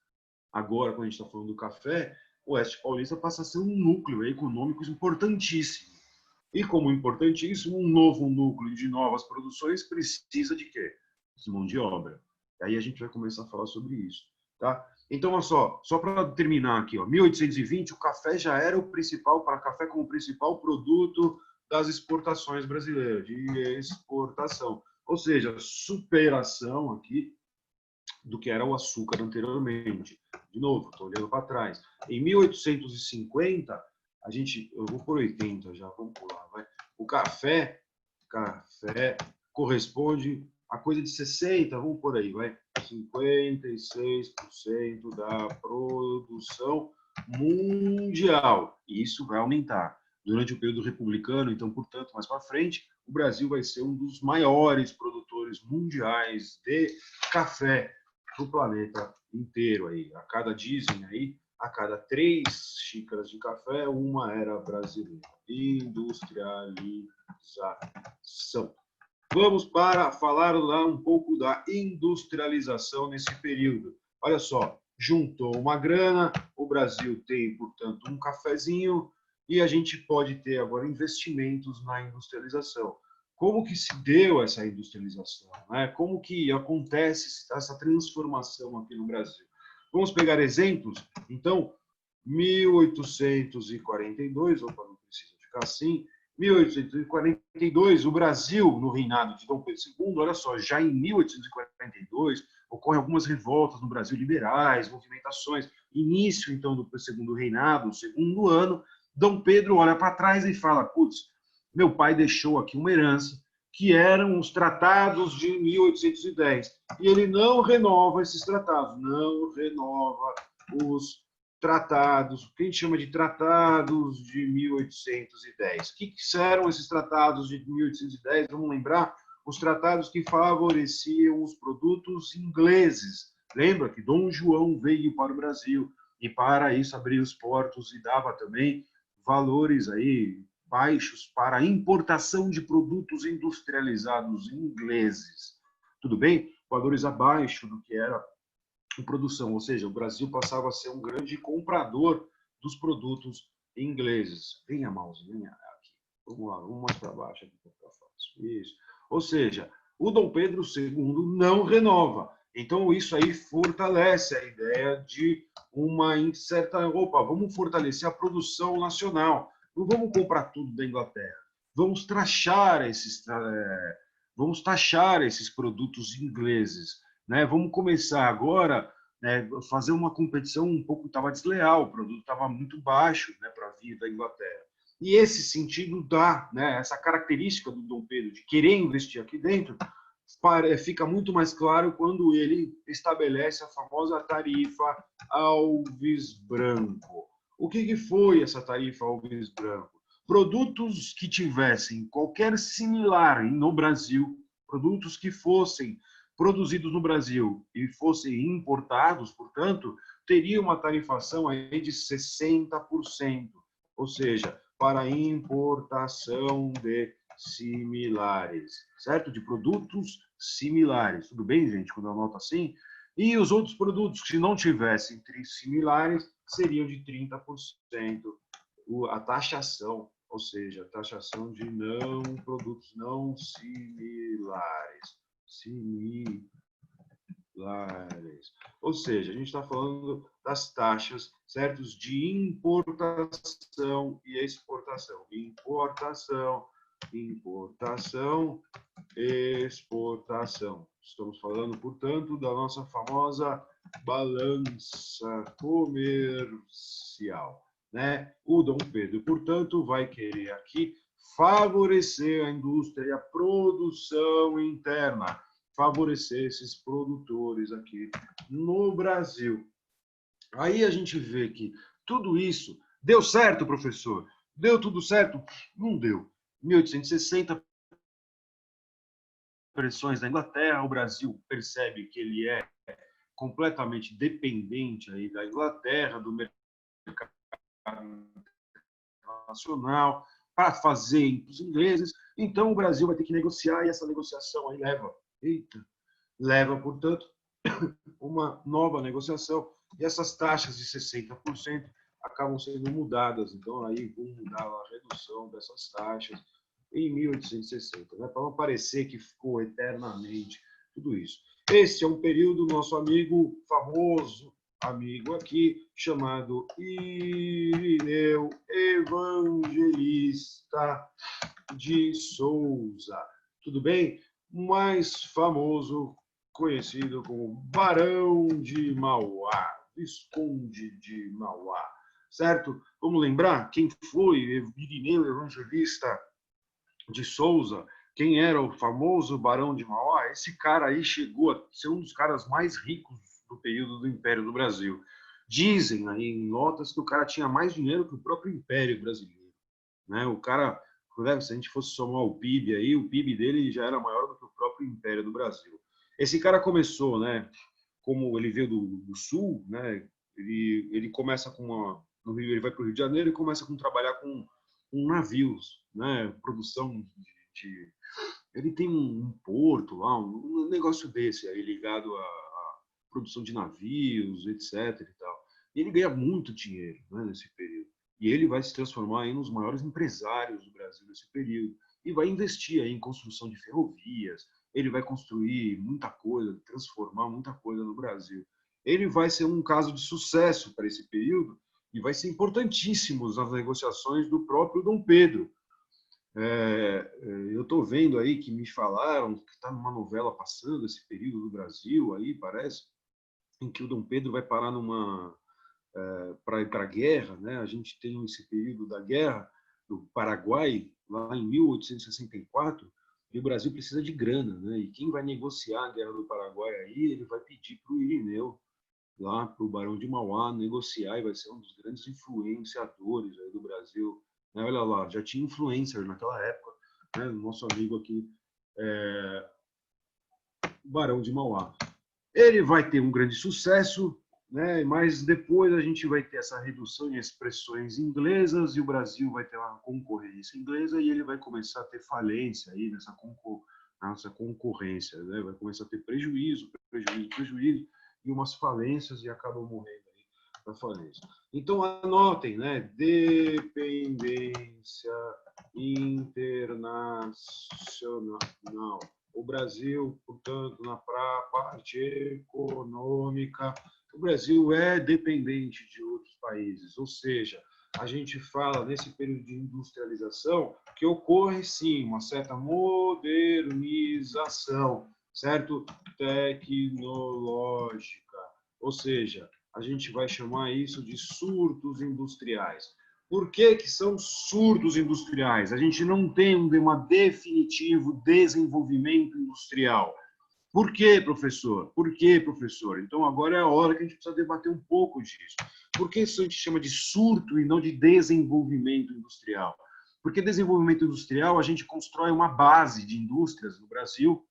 Agora, quando a gente está falando do café, o Oeste Paulista passa a ser um núcleo econômico importantíssimo. E como importantíssimo, um novo núcleo de novas produções precisa de quê? De mão de obra. E aí a gente vai começar a falar sobre isso. Tá? Então, olha só para terminar aqui, ó, 1820, o café já era o principal, para café como principal produto das exportações brasileiras, de exportação. Ou seja, superação aqui do que era o açúcar anteriormente. De novo, estou olhando para trás. Em 1850, eu vou por 80 já, vamos pular, vai. O café corresponde a coisa de 60, vamos por aí, vai. 56% da produção mundial. E isso vai aumentar. Durante o período republicano, então, portanto, mais para frente, o Brasil vai ser um dos maiores produtores mundiais de café do planeta inteiro. Aí. A cada, dizem aí, a cada 3 xícaras de café, uma era brasileira. Industrialização. Vamos para falar lá um pouco da industrialização nesse período. Olha só, juntou uma grana, o Brasil tem, portanto, um cafezinho e a gente pode ter agora investimentos na industrialização. Como que se deu essa industrialização? Né? Como que acontece essa transformação aqui no Brasil? Vamos pegar exemplos? Então, 1842, opa, não precisa ficar assim, 1842, o Brasil, no reinado de Dom Pedro II, olha só, já em 1842, ocorrem algumas revoltas no Brasil, liberais, movimentações. Início, então, do segundo reinado, o segundo ano, Dom Pedro olha para trás e fala, putz, meu pai deixou aqui uma herança, que eram os tratados de 1810. E ele não renova esses tratados, não renova os tratados, o que a gente chama de tratados de 1810. O que eram esses tratados de 1810? Vamos lembrar? Os tratados que favoreciam os produtos ingleses. Lembra que Dom João veio para o Brasil e para isso abriu os portos e dava também valores aí baixos para a importação de produtos industrializados ingleses. Tudo bem? Valores abaixo do que era a produção, ou seja, o Brasil passava a ser um grande comprador dos produtos ingleses. Venha, mouse, venha aqui. Vamos lá, vamos mais para baixo aqui para fácil. Isso. Ou seja, o Dom Pedro II não renova. Então, isso aí fortalece a ideia de uma certa... Opa, vamos fortalecer a produção nacional. Não vamos comprar tudo da Inglaterra. Vamos taxar esses produtos ingleses. Né? Vamos começar agora a fazer uma competição um pouco, estava desleal, o produto estava muito baixo, né, para vir da Inglaterra. E esse sentido dá, né, essa característica do Dom Pedro de querer investir aqui dentro, fica muito mais claro quando ele estabelece a famosa tarifa Alves Branco. O que foi essa tarifa Alves Branco? Produtos que tivessem qualquer similar no Brasil, produtos que fossem produzidos no Brasil e fossem importados, portanto, teria uma tarifação aí de 60%, ou seja, para importação de similares, certo? De produtos similares. Tudo bem, gente, quando eu anoto assim? E os outros produtos que, se não tivessem similares, seriam de 30% a taxação, ou seja, a taxação de produtos não similares. Ou seja, a gente está falando das taxas, certos, de importação e exportação. Importação, exportação. Estamos falando, portanto, da nossa famosa balança comercial. Né? O Dom Pedro, portanto, vai querer aqui favorecer a indústria e a produção interna, favorecer esses produtores aqui no Brasil. Aí a gente vê que tudo isso deu certo, professor? Deu tudo certo? Não deu. 1860, pressões da Inglaterra, o Brasil percebe que ele é completamente dependente aí da Inglaterra, do mercado internacional, para fazer os ingleses, então o Brasil vai ter que negociar e essa negociação aí leva, portanto, uma nova negociação e essas taxas de 60% acabam sendo mudadas. Então, aí vão mudar a redução dessas taxas em 1860, né? Para não parecer que ficou eternamente tudo isso. Esse é um período, nosso amigo famoso, amigo aqui, chamado Irineu Evangelista de Souza. Tudo bem? Mais famoso, conhecido como Barão de Mauá, Visconde de Mauá, certo? Vamos lembrar quem foi Irineu Evangelista de Souza, quem era o famoso Barão de Mauá? Esse cara aí chegou a ser um dos caras mais ricos do período do Império do Brasil. Dizem aí em notas que o cara tinha mais dinheiro que o próprio Império Brasileiro. Né? O cara Se a gente fosse somar o PIB aí, o PIB dele já era maior do que o próprio Império do Brasil. Esse cara começou, né? Como ele veio do Sul, né? Ele começa com no Rio, ele vai para o Rio de Janeiro e começa com trabalhar com navios, né? Produção ele tem um porto lá, um negócio desse aí ligado à produção de navios, etc. E tal. E ele ganha muito dinheiro, né, nesse período. E ele vai se transformar em um dos maiores empresários do Brasil nesse período. E vai investir aí em construção de ferrovias, ele vai construir muita coisa, transformar muita coisa no Brasil. Ele vai ser um caso de sucesso para esse período e vai ser importantíssimo nas negociações do próprio Dom Pedro. Eu estou vendo aí que me falaram que está numa novela passando esse período do Brasil, aí parece, em que o Dom Pedro vai parar para ir para a guerra, né? A gente tem esse período da guerra do Paraguai, lá em 1864, e o Brasil precisa de grana, né? E quem vai negociar a guerra do Paraguai aí, ele vai pedir para o Irineu, lá para o Barão de Mauá, negociar, e vai ser um dos grandes influenciadores aí do Brasil. Olha lá, já tinha influencer naquela época, né? Nosso amigo aqui, Barão de Mauá. Ele vai ter um grande sucesso, né? Mas depois a gente vai ter essa redução em expressões inglesas e o Brasil vai ter uma concorrência inglesa e ele vai começar a ter falência aí nessa concorrência, né? Vai começar a ter prejuízo e umas falências e acaba morrendo aí da falência. Então anotem, né? Dependência internacional. O Brasil, portanto, na parte econômica, o Brasil é dependente de outros países, ou seja, a gente fala nesse período de industrialização que ocorre sim uma certa modernização, certo? Tecnológica, ou seja, a gente vai chamar isso de surtos industriais. Por que são surtos industriais? A gente não tem um definitivo desenvolvimento industrial. Por quê, professor? Por quê, professor? Então, agora é a hora que a gente precisa debater um pouco disso. Por que isso a gente chama de surto e não de desenvolvimento industrial? Porque desenvolvimento industrial, a gente constrói uma base de indústrias no Brasil,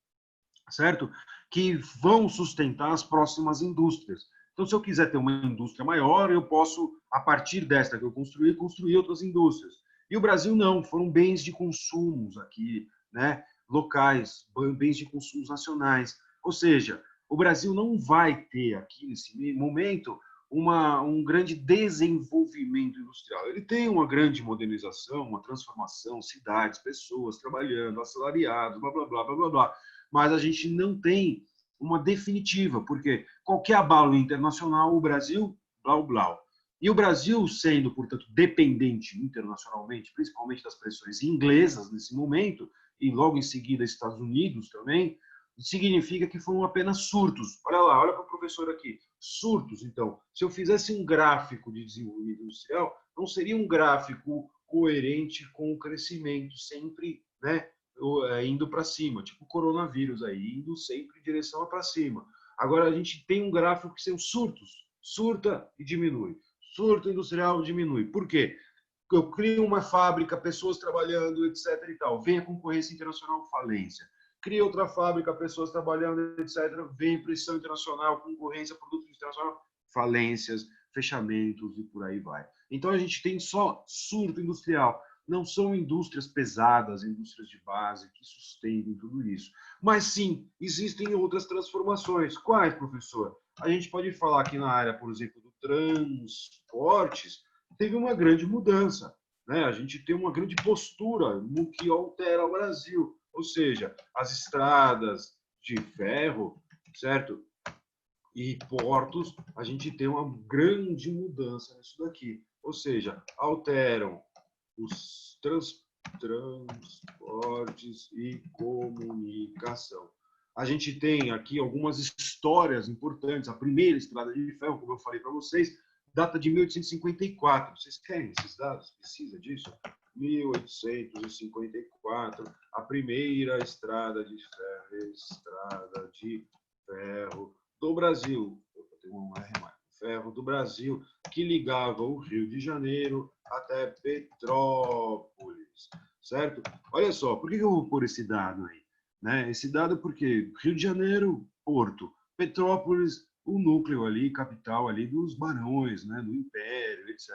certo? Que vão sustentar as próximas indústrias. Então, se eu quiser ter uma indústria maior, eu posso, a partir desta que eu construir outras indústrias. E o Brasil não, foram bens de consumos aqui, né? Locais, bens de consumos nacionais. Ou seja, o Brasil não vai ter aqui, nesse momento, um grande desenvolvimento industrial. Ele tem uma grande modernização, uma transformação, cidades, pessoas trabalhando, assalariados, blá, blá, blá, blá, blá, blá. Mas a gente não tem uma definitiva, porque qualquer abalo internacional, o Brasil, blau, blau. E o Brasil, sendo, portanto, dependente internacionalmente, principalmente das pressões inglesas nesse momento, e logo em seguida Estados Unidos também, significa que foram apenas surtos. Olha lá, olha para o professor aqui. Surtos, então. Se eu fizesse um gráfico de desenvolvimento industrial, não seria um gráfico coerente com o crescimento, sempre, né, indo para cima, tipo o coronavírus aí, indo sempre em direção para cima. Agora a gente tem um gráfico que são surtos, surta e diminui. Surto industrial diminui. Por quê? Porque eu crio uma fábrica, pessoas trabalhando, etc. e tal. Vem a concorrência internacional, falência. Cria outra fábrica, pessoas trabalhando, etc. Vem pressão internacional, concorrência, produto internacional, falências, fechamentos e por aí vai. Então a gente tem só surto industrial. Não são indústrias pesadas, indústrias de base que sustentem tudo isso. Mas sim, existem outras transformações. Quais, professor? A gente pode falar aqui na área, por exemplo, do transportes, teve uma grande mudança, né? A gente tem uma grande postura no que altera o Brasil, ou seja, as estradas de ferro, certo? E portos, a gente tem uma grande mudança nisso daqui, ou seja, alteram os transportes e comunicação. A gente tem aqui algumas histórias importantes. A primeira estrada de ferro, como eu falei para vocês, data de 1854. Vocês querem esses dados? Precisa disso? 1854, a primeira estrada de ferro do Brasil. Tem um R mais. Ferro do Brasil, que ligava o Rio de Janeiro até Petrópolis. certo? Olha só, por que eu vou pôr esse dado aí? Né? Esse dado porque Rio de Janeiro, Porto, Petrópolis, o núcleo ali, capital ali dos barões, né? Do Império, etc.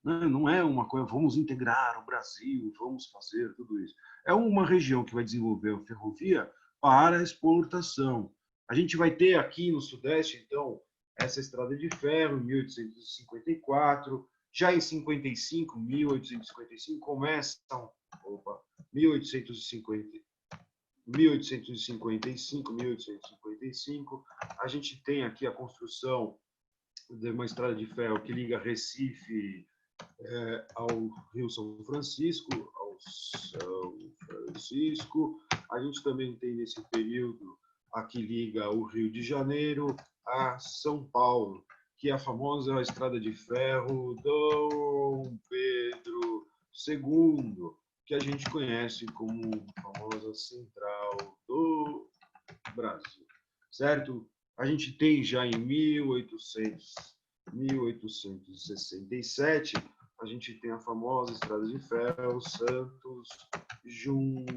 Não é uma coisa, vamos integrar o Brasil, vamos fazer tudo isso. É uma região que vai desenvolver a ferrovia para exportação. A gente vai ter aqui no Sudeste, então, essa estrada de ferro em 1854, já em 55, 1855, começam, 1850, 1855, 1855, a gente tem aqui a construção de uma estrada de ferro que liga Recife ao Rio São Francisco, A gente também tem nesse período a que liga o Rio de Janeiro a São Paulo, que é a famosa estrada de ferro Dom Pedro II, que a gente conhece como a famosa Central do Brasil, certo? A gente tem já em 1867, a gente tem a famosa estrada de ferro Santos Jundiaí.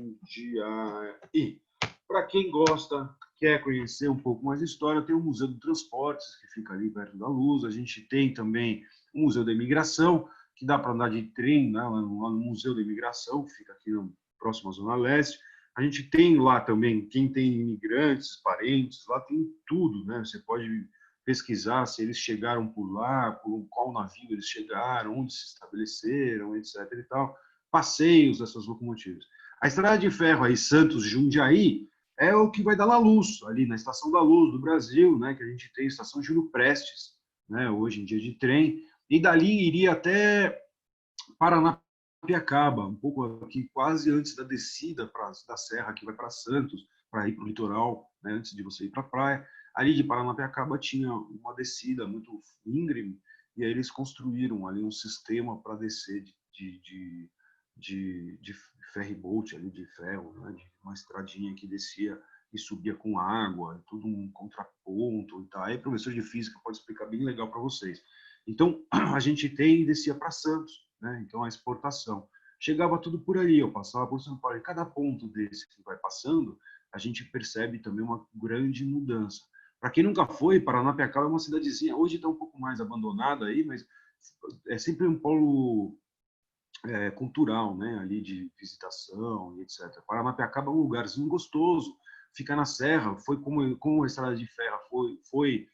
Para quem gosta, quer conhecer um pouco mais de história, tem o Museu do Transportes, que fica ali perto da Luz. A gente tem também o Museu da Imigração, que dá para andar de trem, né, lá no Museu da Imigração, que fica aqui próximo à Zona Leste. A gente tem lá também, quem tem imigrantes, parentes, lá tem tudo, né? Você pode pesquisar se eles chegaram por lá, por qual navio eles chegaram, onde se estabeleceram, etc. e tal. Passeios dessas locomotivas. A estrada de ferro aí, Santos-Jundiaí, é o que vai dar na Luz, ali na Estação da Luz do Brasil, né? Que a gente tem a Estação Júlio Prestes, né? Hoje em dia de trem, e dali iria até Paranapiacaba, um pouco aqui, quase antes da descida da serra que vai para Santos, para ir para o litoral, né, antes de você ir para a praia. Ali de Paranapiacaba tinha uma descida muito íngreme, e aí eles construíram ali um sistema para descer de ferryboat, ali de ferro, né, de uma estradinha que descia e subia com água, tudo um contraponto e tal. Aí o professor de física pode explicar bem legal para vocês. Então, a gente tem e descia para Santos, né? Então, a exportação. Chegava tudo por ali, eu passava por São Paulo. E cada ponto desse que vai passando, a gente percebe também uma grande mudança. Para quem nunca foi, Paranapiacaba é uma cidadezinha, hoje está um pouco mais abandonada aí, mas é sempre um polo cultural, né? Ali de visitação e etc. Paranapiacaba é um lugarzinho gostoso, fica na serra, foi como a estrada de ferro foi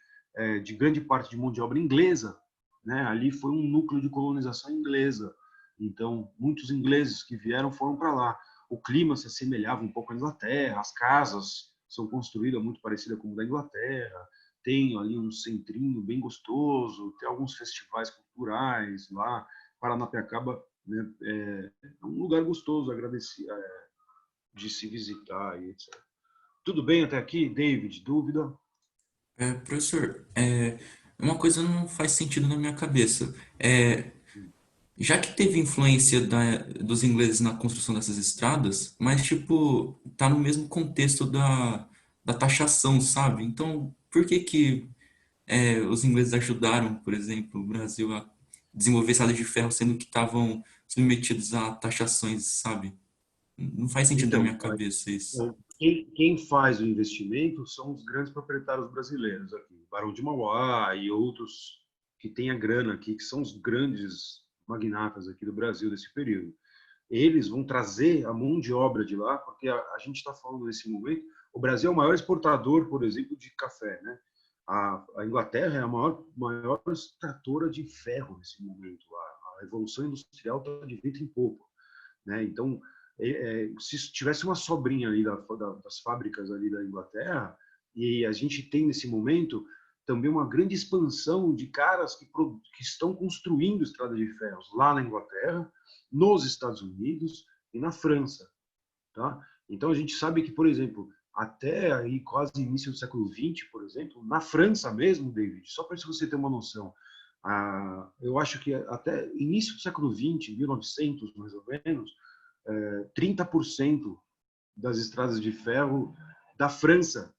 de grande parte de mão de obra inglesa, né? Ali foi um núcleo de colonização inglesa. Então, muitos ingleses que vieram foram para lá. O clima se assemelhava um pouco à Inglaterra, as casas são construídas muito parecidas com o da Inglaterra, tem ali um centrinho bem gostoso, tem alguns festivais culturais lá. Paranapiacaba, né, é um lugar gostoso de se visitar e etc. Tudo bem até aqui, David? Dúvida? Professor, uma coisa não faz sentido na minha cabeça. Já que teve influência dos ingleses na construção dessas estradas, mas, tipo, tá no mesmo contexto da taxação, sabe? Então, por que que os ingleses ajudaram, por exemplo, o Brasil a desenvolver estradas de ferro, sendo que estavam submetidos a taxações, sabe? Não faz sentido na Então, minha cabeça isso. quem faz o investimento são os grandes proprietários brasileiros aqui, Barão de Mauá e outros que têm a grana aqui, que são os grandes magnatas aqui do Brasil desse período. Eles vão trazer a mão de obra de lá, porque a gente está falando nesse momento, o Brasil é o maior exportador, por exemplo, de café, né? A Inglaterra é a maior extratora de ferro nesse momento. A revolução industrial está de vento em popa, né? Então, se tivesse uma sobrinha ali das fábricas ali da Inglaterra, e a gente tem nesse momento também uma grande expansão de caras que estão construindo estradas de ferro lá na Inglaterra, nos Estados Unidos e na França, tá? Então a gente sabe que, por exemplo, até aí quase início do século XX, por exemplo, na França mesmo, David, só para você ter uma noção, eu acho que até início do século XX, 1900 mais ou menos, 30% das estradas de ferro da França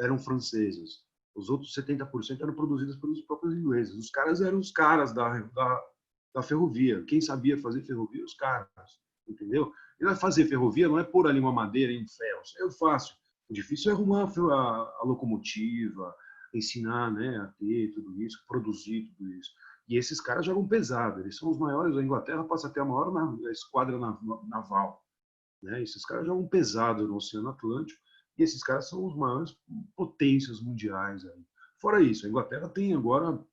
eram francesas. Os outros 70% eram produzidas pelos próprios ingleses. Os caras eram os caras da ferrovia. Quem sabia fazer ferrovia? Os caras, entendeu? Ele vai fazer ferrovia, não é pôr ali uma madeira e um ferro. Isso é fácil. O difícil é arrumar a locomotiva, ensinar, né, a ter tudo isso, produzir tudo isso. E esses caras jogam pesado. Eles são os maiores. A Inglaterra passa a ter a maior esquadra naval. Né? Esses caras jogam pesado no Oceano Atlântico. E esses caras são os maiores potências mundiais. Aí. Fora isso, a Inglaterra tem agora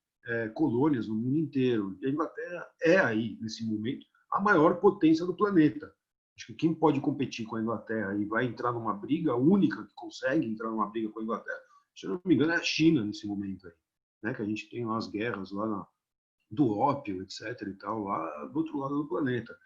colônias no mundo inteiro. E a Inglaterra é aí, nesse momento, a maior potência do planeta. Acho que quem pode competir com a Inglaterra e vai entrar numa briga, a única que consegue entrar numa briga com a Inglaterra, se eu não me engano, é a China nesse momento aí. Né? Que a gente tem lá as guerras lá do ópio, etc. e tal, lá do outro lado do planeta.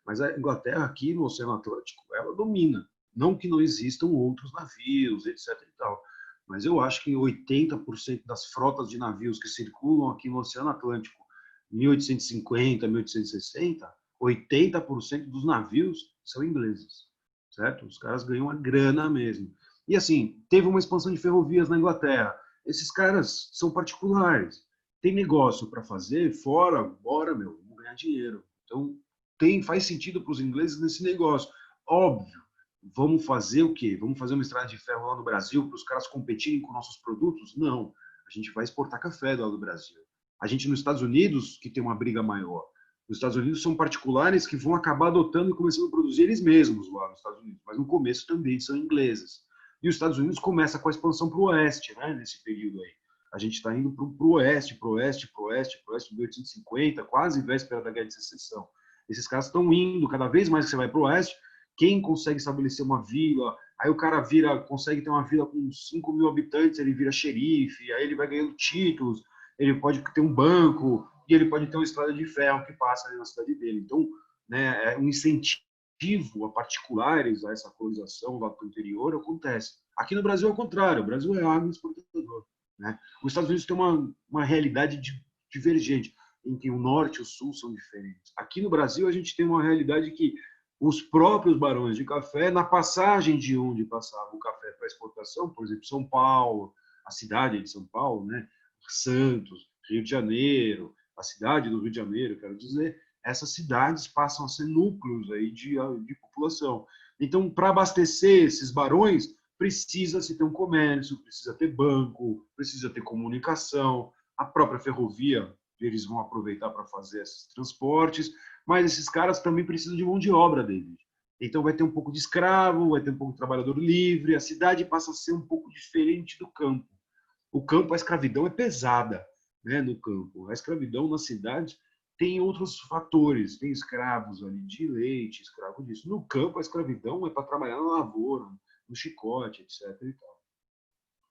Mas a Inglaterra aqui no Oceano Atlântico, ela domina. Não que não existam outros navios, etc. e tal. Mas eu acho que 80% das frotas de navios que circulam aqui no Oceano Atlântico, 1850, 1860, 80% dos navios são ingleses, certo? Os caras ganham uma grana mesmo. E assim, teve uma expansão de ferrovias na Inglaterra. Esses caras são particulares. Tem negócio para fazer, fora, bora, meu, vamos ganhar dinheiro. Então, faz sentido para os ingleses nesse negócio. Óbvio, vamos fazer o quê? Vamos fazer uma estrada de ferro lá no Brasil para os caras competirem com nossos produtos? Não. A gente vai exportar café lá do Brasil. A gente nos Estados Unidos, que tem uma briga maior. Os Estados Unidos são particulares que vão acabar adotando e começando a produzir eles mesmos lá nos Estados Unidos. Mas no começo também são ingleses. E os Estados Unidos começa com a expansão para o oeste, né, nesse período aí. A gente está indo para o oeste, 1850, quase véspera da Guerra de Secessão. Esses caras estão indo, cada vez mais que você vai para o oeste, quem consegue estabelecer uma vila, aí o cara consegue ter uma vila com 5 mil habitantes, ele vira xerife, aí ele vai ganhando títulos, ele pode ter um banco, e ele pode ter uma estrada de ferro que passa ali na cidade dele. Então, né, é um incentivo a particulares a essa colonização lá do interior acontece. Aqui no Brasil é o contrário, o Brasil é agro exportador. Né? Os Estados Unidos têm uma realidade divergente, em que o norte e o sul são diferentes. Aqui no Brasil, a gente tem uma realidade que os próprios barões de café, na passagem de onde passava o café para exportação, por exemplo, São Paulo, a cidade de São Paulo, né? Santos, Rio de Janeiro, a cidade do Rio de Janeiro, quero dizer, essas cidades passam a ser núcleos aí de população. Então, para abastecer esses barões, precisa-se ter um comércio, precisa ter banco, precisa ter comunicação, a própria ferrovia, eles vão aproveitar para fazer esses transportes, mas esses caras também precisam de mão de obra, David. Então vai ter um pouco de escravo, vai ter um pouco de trabalhador livre, a cidade passa a ser um pouco diferente do campo. O campo, a escravidão é pesada, né, no campo. A escravidão na cidade tem outros fatores, tem escravos ali de leite, escravo disso. No campo, a escravidão é para trabalhar na lavoura, no chicote, etc. E tal.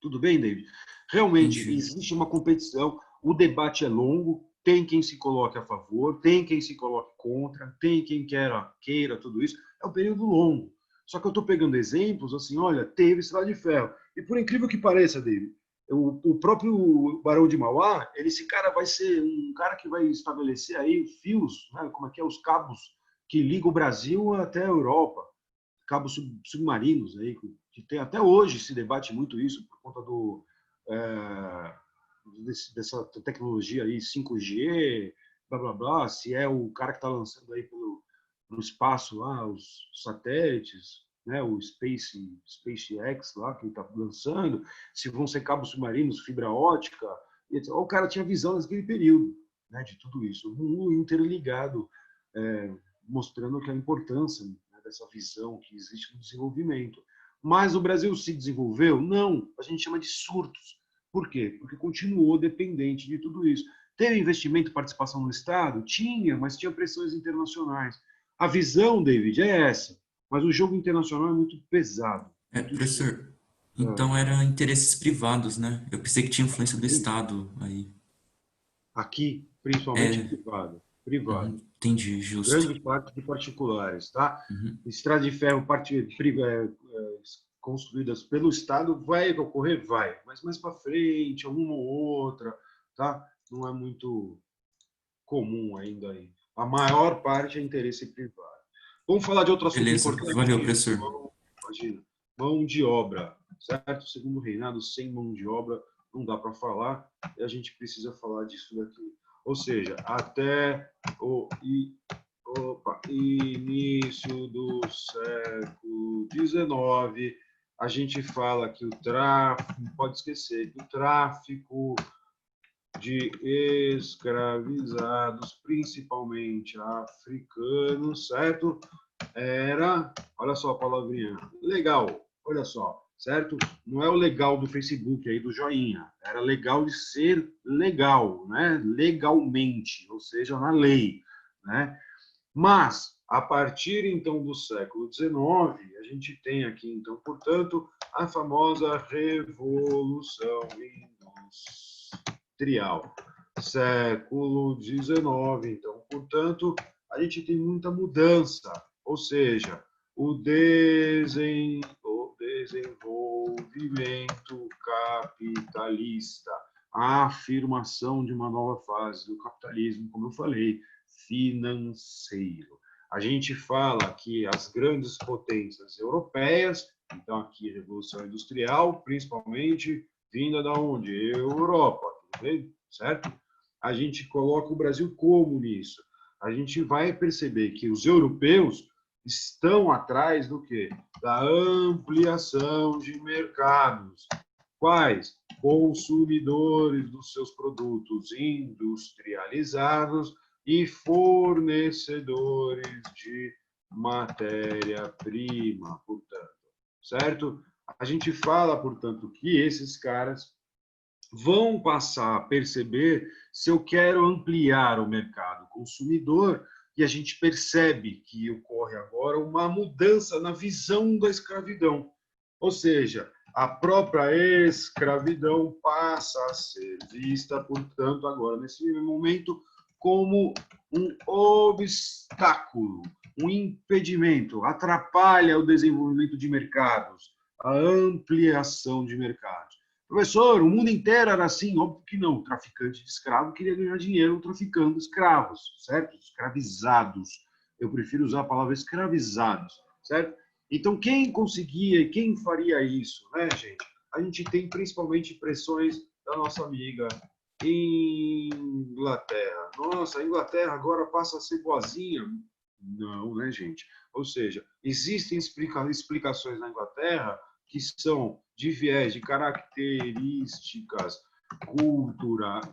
Tudo bem, David? Realmente, existe uma competição, o debate é longo, tem quem se coloque a favor, tem quem se coloque contra, tem quem queira tudo isso. É um período longo. Só que eu estou pegando exemplos, assim, olha, teve estrada de ferro. E por incrível que pareça, David, o próprio Barão de Mauá, esse cara vai ser um cara que vai estabelecer aí fios, né, como é que é, os cabos que ligam o Brasil até a Europa, cabos submarinos aí, que tem até hoje se debate muito isso por conta dessa tecnologia aí 5G, blá blá blá, se é o cara que está lançando aí no espaço lá os satélites, né, o SpaceX lá que está lançando, se vão ser cabos submarinos, fibra ótica, etc. O cara tinha visão naquele período, né, de tudo isso, o mundo interligado, mostrando que a importância, né, dessa visão que existe no desenvolvimento. Mas o Brasil se desenvolveu? Não, a gente chama de surtos. Por quê? Porque continuou dependente de tudo isso. Teve investimento e participação no Estado? Tinha, mas tinha pressões internacionais. A visão, David, é essa. Mas o jogo internacional é muito pesado. Muito Professor, então eram interesses privados, né? Eu pensei que tinha influência do Sim. Estado aí. Aqui, principalmente privado. Entendi, justo. Grande parte de particulares, tá? Estrada de ferro construídas pelo Estado vai ocorrer? Vai. Mas mais para frente, alguma ou outra, tá? Não é muito comum ainda aí. A maior parte é interesse privado. Vamos falar de outro assunto importante. Valeu, professor. Imagina, mão de obra, certo? Segundo o reinado, sem mão de obra não dá para falar, e a gente precisa falar disso daqui. Ou seja, até Início do século XIX, a gente fala que o tráfico, não pode esquecer, que o tráfico de escravizados, principalmente africanos, certo? Era, olha só a palavrinha, legal, olha só, certo? Não é o legal do Facebook aí, do joinha, era legal de ser legal, né? Legalmente, ou seja, na lei, né? Mas, a partir, então, do século XIX, a gente tem aqui, então, portanto, a famosa Revolução Industrial. Século XIX, então, portanto, a gente tem muita mudança, ou seja, o desenvolvimento capitalista, a afirmação de uma nova fase do capitalismo, como eu falei, financeiro. A gente fala que as grandes potências europeias, então aqui a Revolução Industrial, principalmente vinda da onde? Europa, tudo bem? Certo? A gente coloca o Brasil como nisso? A gente vai perceber que os europeus estão atrás do quê? Da ampliação de mercados. Quais? Consumidores dos seus produtos industrializados e fornecedores de matéria-prima, portanto, certo? A gente fala, portanto, que esses caras vão passar a perceber se eu quero ampliar o mercado consumidor, e a gente percebe que ocorre agora uma mudança na visão da escravidão. Ou seja, a própria escravidão passa a ser vista, portanto, agora, nesse momento, como um obstáculo, um impedimento, atrapalha o desenvolvimento de mercados, a ampliação de mercados. Professor, o mundo inteiro era assim? Óbvio que não. O traficante de escravo queria ganhar dinheiro traficando escravos, certo? Escravizados. Eu prefiro usar a palavra escravizados, certo? Então, quem conseguia, quem faria isso, né, gente? A gente tem principalmente pressões da nossa amiga Inglaterra. Nossa, a Inglaterra agora passa a ser boazinha. Não, né, gente? Ou seja, existem explicações na Inglaterra que são de viés de características culturais,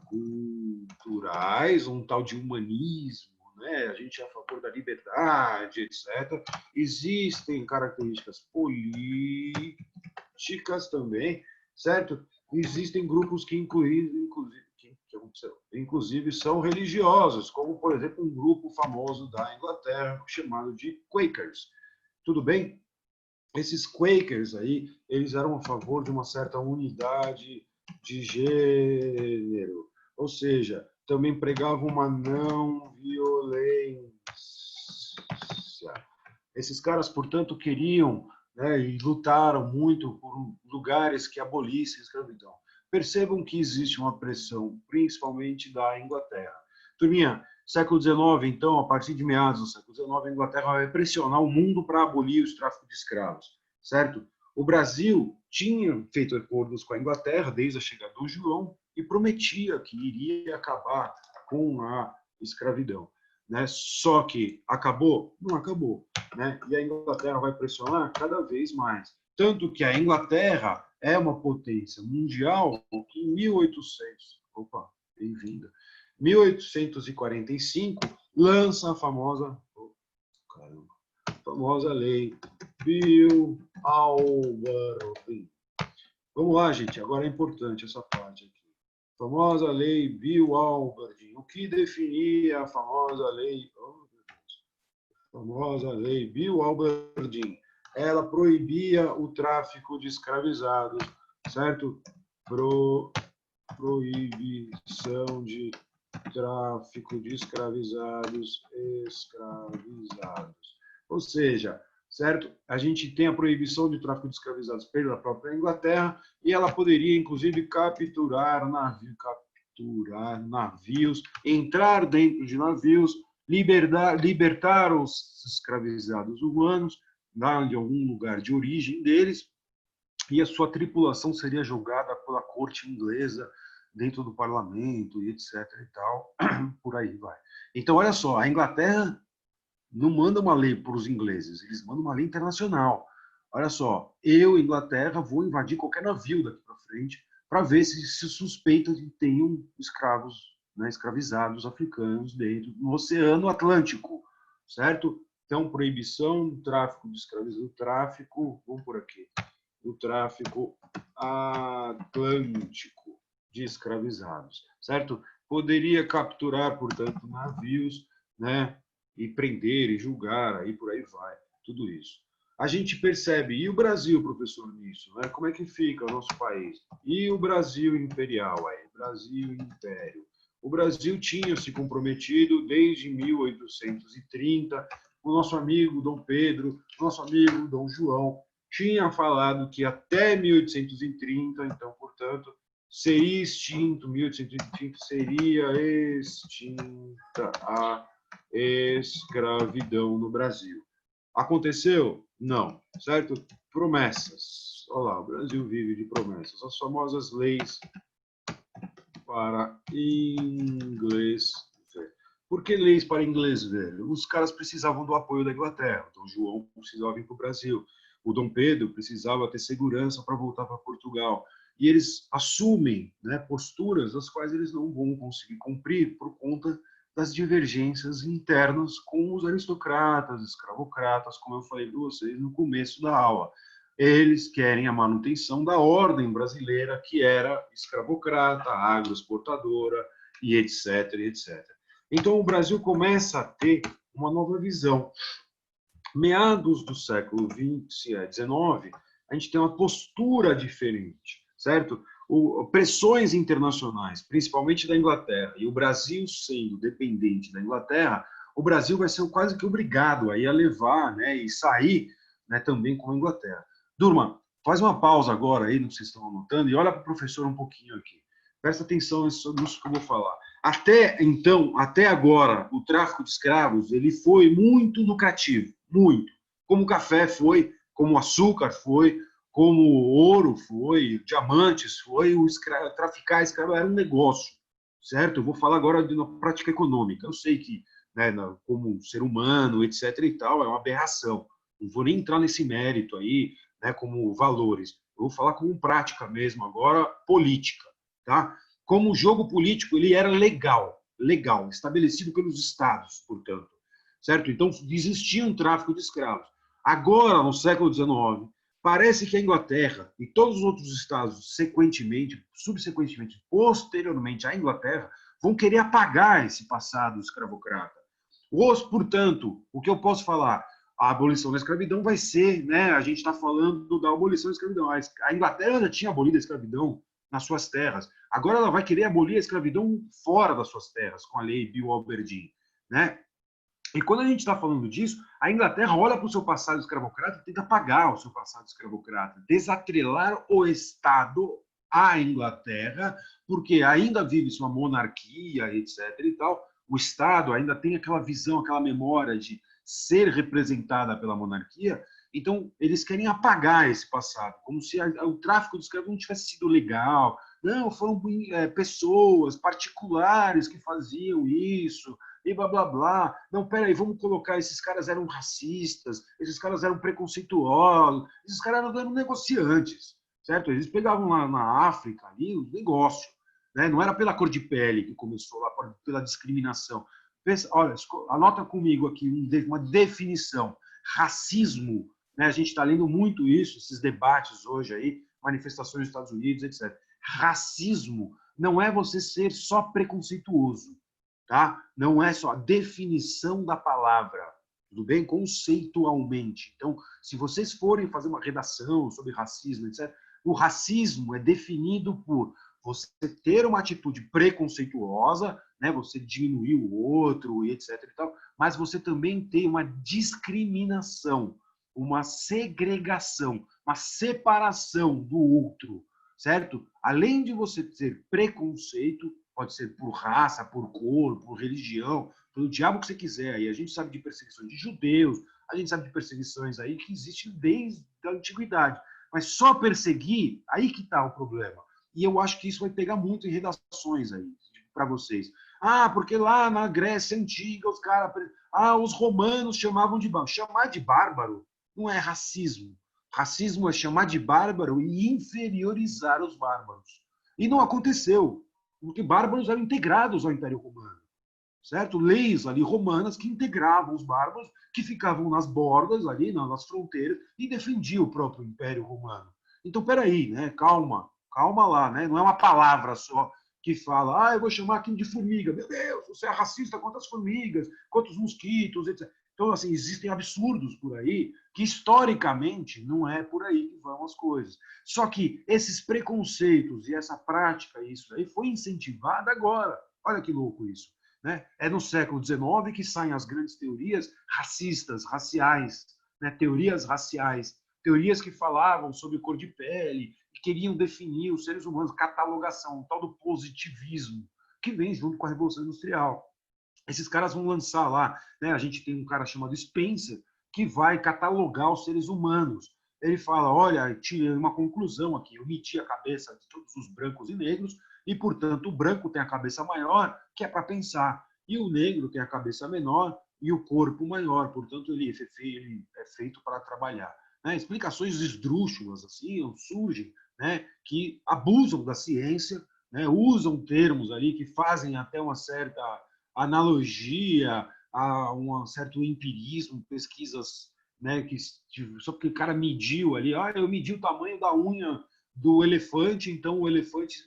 um tal de humanismo, né? A gente é a favor da liberdade, etc. Existem características políticas também, certo? Existem grupos que inclusive são religiosos, como, por exemplo, um grupo famoso da Inglaterra chamado de Quakers. Tudo bem? Esses Quakers aí, eles eram a favor de uma certa unidade de gênero, ou seja, também pregavam uma não violência. Esses caras, portanto, queriam, né, e lutaram muito por lugares que abolissem a escravidão. Percebam que existe uma pressão, principalmente da Inglaterra. Turminha, século XIX, então, a partir de meados do século XIX, a Inglaterra vai pressionar o mundo para abolir o tráfico de escravos, certo? O Brasil tinha feito acordos com a Inglaterra desde a chegada do João e prometia que iria acabar com a escravidão, né? Só que acabou? Não acabou, né? E a Inglaterra vai pressionar cada vez mais. Tanto que a Inglaterra é uma potência mundial que em 1845, lança a famosa lei Bill-Aubertin. Vamos lá, gente, agora é importante essa parte aqui. Famosa lei Bill-Aubertin. O que definia a famosa lei Bill-Aubertin? Ela proibia o tráfico de escravizados, certo? Proibição de tráfico de escravizados. Ou seja, certo? A gente tem a proibição de tráfico de escravizados pela própria Inglaterra e ela poderia, inclusive, capturar navios, entrar dentro de navios, libertar os escravizados humanos, de algum lugar de origem deles, e a sua tripulação seria julgada pela corte inglesa dentro do parlamento e etc e tal, por aí vai. Então, olha só, a Inglaterra não manda uma lei para os ingleses, eles mandam uma lei internacional. Olha só, eu, Inglaterra, vou invadir qualquer navio daqui para frente para ver se suspeita de que tenham escravos, né, escravizados africanos dentro no Oceano Atlântico, certo? Então, proibição do tráfico de escravos, do tráfico, vamos por aqui, do tráfico atlântico de escravizados, certo? Poderia capturar, portanto, navios, né, e prender e julgar, aí por aí vai, tudo isso. A gente percebe, e o Brasil, professor, nisso, né? Como é que fica o nosso país? E o Brasil imperial aí, Brasil Império. O Brasil tinha se comprometido desde 1830, o nosso amigo Dom Pedro, nosso amigo Dom João, tinha falado que até 1830, então, portanto, seria extinto, 1830 seria extinta a escravidão no Brasil. Aconteceu? Não, certo? Promessas. Olha lá, o Brasil vive de promessas. As famosas leis para inglês ver. Por que leis para inglês ver? Os caras precisavam do apoio da Inglaterra. Então, João precisava vir para o Brasil. O Dom Pedro precisava ter segurança para voltar para Portugal. E eles assumem, né, posturas das quais eles não vão conseguir cumprir por conta das divergências internas com os aristocratas, escravocratas, como eu falei para vocês no começo da aula. Eles querem a manutenção da ordem brasileira, que era escravocrata, agroexportadora, e etc, etc. Então, o Brasil começa a ter uma nova visão. Meados do século XIX, a gente tem uma postura diferente, certo? Pressões internacionais, principalmente da Inglaterra, e o Brasil sendo dependente da Inglaterra, o Brasil vai ser quase que obrigado aí a levar, né, e sair, né, também com a Inglaterra. Durma, faz uma pausa agora aí, não sei se estão anotando, e olha para o professor um pouquinho aqui. Presta atenção nisso que eu vou falar. Até então, até agora, o tráfico de escravos ele foi muito lucrativo, muito. Como o café foi, como o açúcar foi, como o ouro foi, diamantes foi, traficar escravo era um negócio, certo? Eu vou falar agora de uma prática econômica. Eu sei que, né, como ser humano, etc. e tal, é uma aberração. Não vou nem entrar nesse mérito aí, né, como valores. Eu vou falar como prática mesmo agora, política, tá? Como o jogo político ele era legal, estabelecido pelos estados, portanto, certo? Então existia um tráfico de escravos. Agora, no século XIX, parece que a Inglaterra e todos os outros estados, subsequentemente, posteriormente à Inglaterra, vão querer apagar esse passado escravocrata. Portanto, o que eu posso falar? A abolição da escravidão vai ser, né? A gente está falando da abolição da escravidão. A Inglaterra já tinha abolido a escravidão nas suas terras. Agora ela vai querer abolir a escravidão fora das suas terras, com a lei Bill Aberdeen, né? E quando a gente está falando disso, a Inglaterra olha para o seu passado escravocrata e tenta apagar o seu passado escravocrata, desatrelar o Estado à Inglaterra, porque ainda vive-se uma monarquia, etc. e tal. O Estado ainda tem aquela visão, aquela memória de ser representada pela monarquia. Então, eles querem apagar esse passado, como se o tráfico de escravos não tivesse sido legal. Não, foram pessoas particulares que faziam isso, e blá, blá, blá. Não, peraí, vamos colocar, esses caras eram racistas, esses caras eram preconceituosos, esses caras eram negociantes, certo? Eles pegavam lá na África ali o negócio, né? Não era pela cor de pele que começou lá, pela discriminação. Pensa, olha, anota comigo aqui uma definição. Racismo, né? A gente está lendo muito isso, esses debates hoje aí, manifestações nos Estados Unidos, etc. Racismo não é você ser só preconceituoso, tá? Não é só a definição da palavra, tudo bem? Conceitualmente. Então, se vocês forem fazer uma redação sobre racismo, etc., o racismo é definido por você ter uma atitude preconceituosa, né? Você diminuir o outro e etc. e tal, mas você também tem uma discriminação, uma segregação, uma separação do outro, certo? Além de você ter preconceito, pode ser por raça, por cor, por religião, pelo diabo que você quiser. Aí a gente sabe de perseguições de judeus, a gente sabe de perseguições aí que existem desde a antiguidade. Mas só perseguir, aí que está o problema. E eu acho que isso vai pegar muito em redações aí para vocês. Ah, porque lá na Grécia Antiga os caras os romanos chamavam de bárbaro. Chamar de bárbaro não é racismo. Racismo é chamar de bárbaro e inferiorizar os bárbaros. E não aconteceu, porque bárbaros eram integrados ao Império Romano, certo? Leis ali romanas que integravam os bárbaros, que ficavam nas bordas ali, nas fronteiras, e defendiam o próprio Império Romano. Então, peraí, né? Calma lá, né? Não é uma palavra só que fala, eu vou chamar aquilo de formiga. Meu Deus, você é racista contra as formigas, contra os mosquitos, etc. Então, assim, existem absurdos por aí que, historicamente, não é por aí que vão as coisas. Só que esses preconceitos e essa prática, isso aí, foi incentivada agora. Olha que louco isso. Né? É no século XIX que saem as grandes teorias racistas, raciais, né? Teorias raciais, teorias que falavam sobre cor de pele, que queriam definir os seres humanos, catalogação, o tal do positivismo, que vem junto com a Revolução Industrial. Esses caras vão lançar lá, né? A gente tem um cara chamado Spencer, que vai catalogar os seres humanos. Ele fala, olha, tirei uma conclusão aqui, eu medi a cabeça de todos os brancos e negros, e, portanto, o branco tem a cabeça maior, que é para pensar, e o negro tem a cabeça menor e o corpo maior, portanto, ele é feito para trabalhar. Né? Explicações esdrúxulas assim surgem, né? Que abusam da ciência, né? Usam termos ali que fazem até uma certa analogia a um certo empirismo, pesquisas, né? Que só porque o cara mediu ali, eu medi o tamanho da unha do elefante, então o elefante...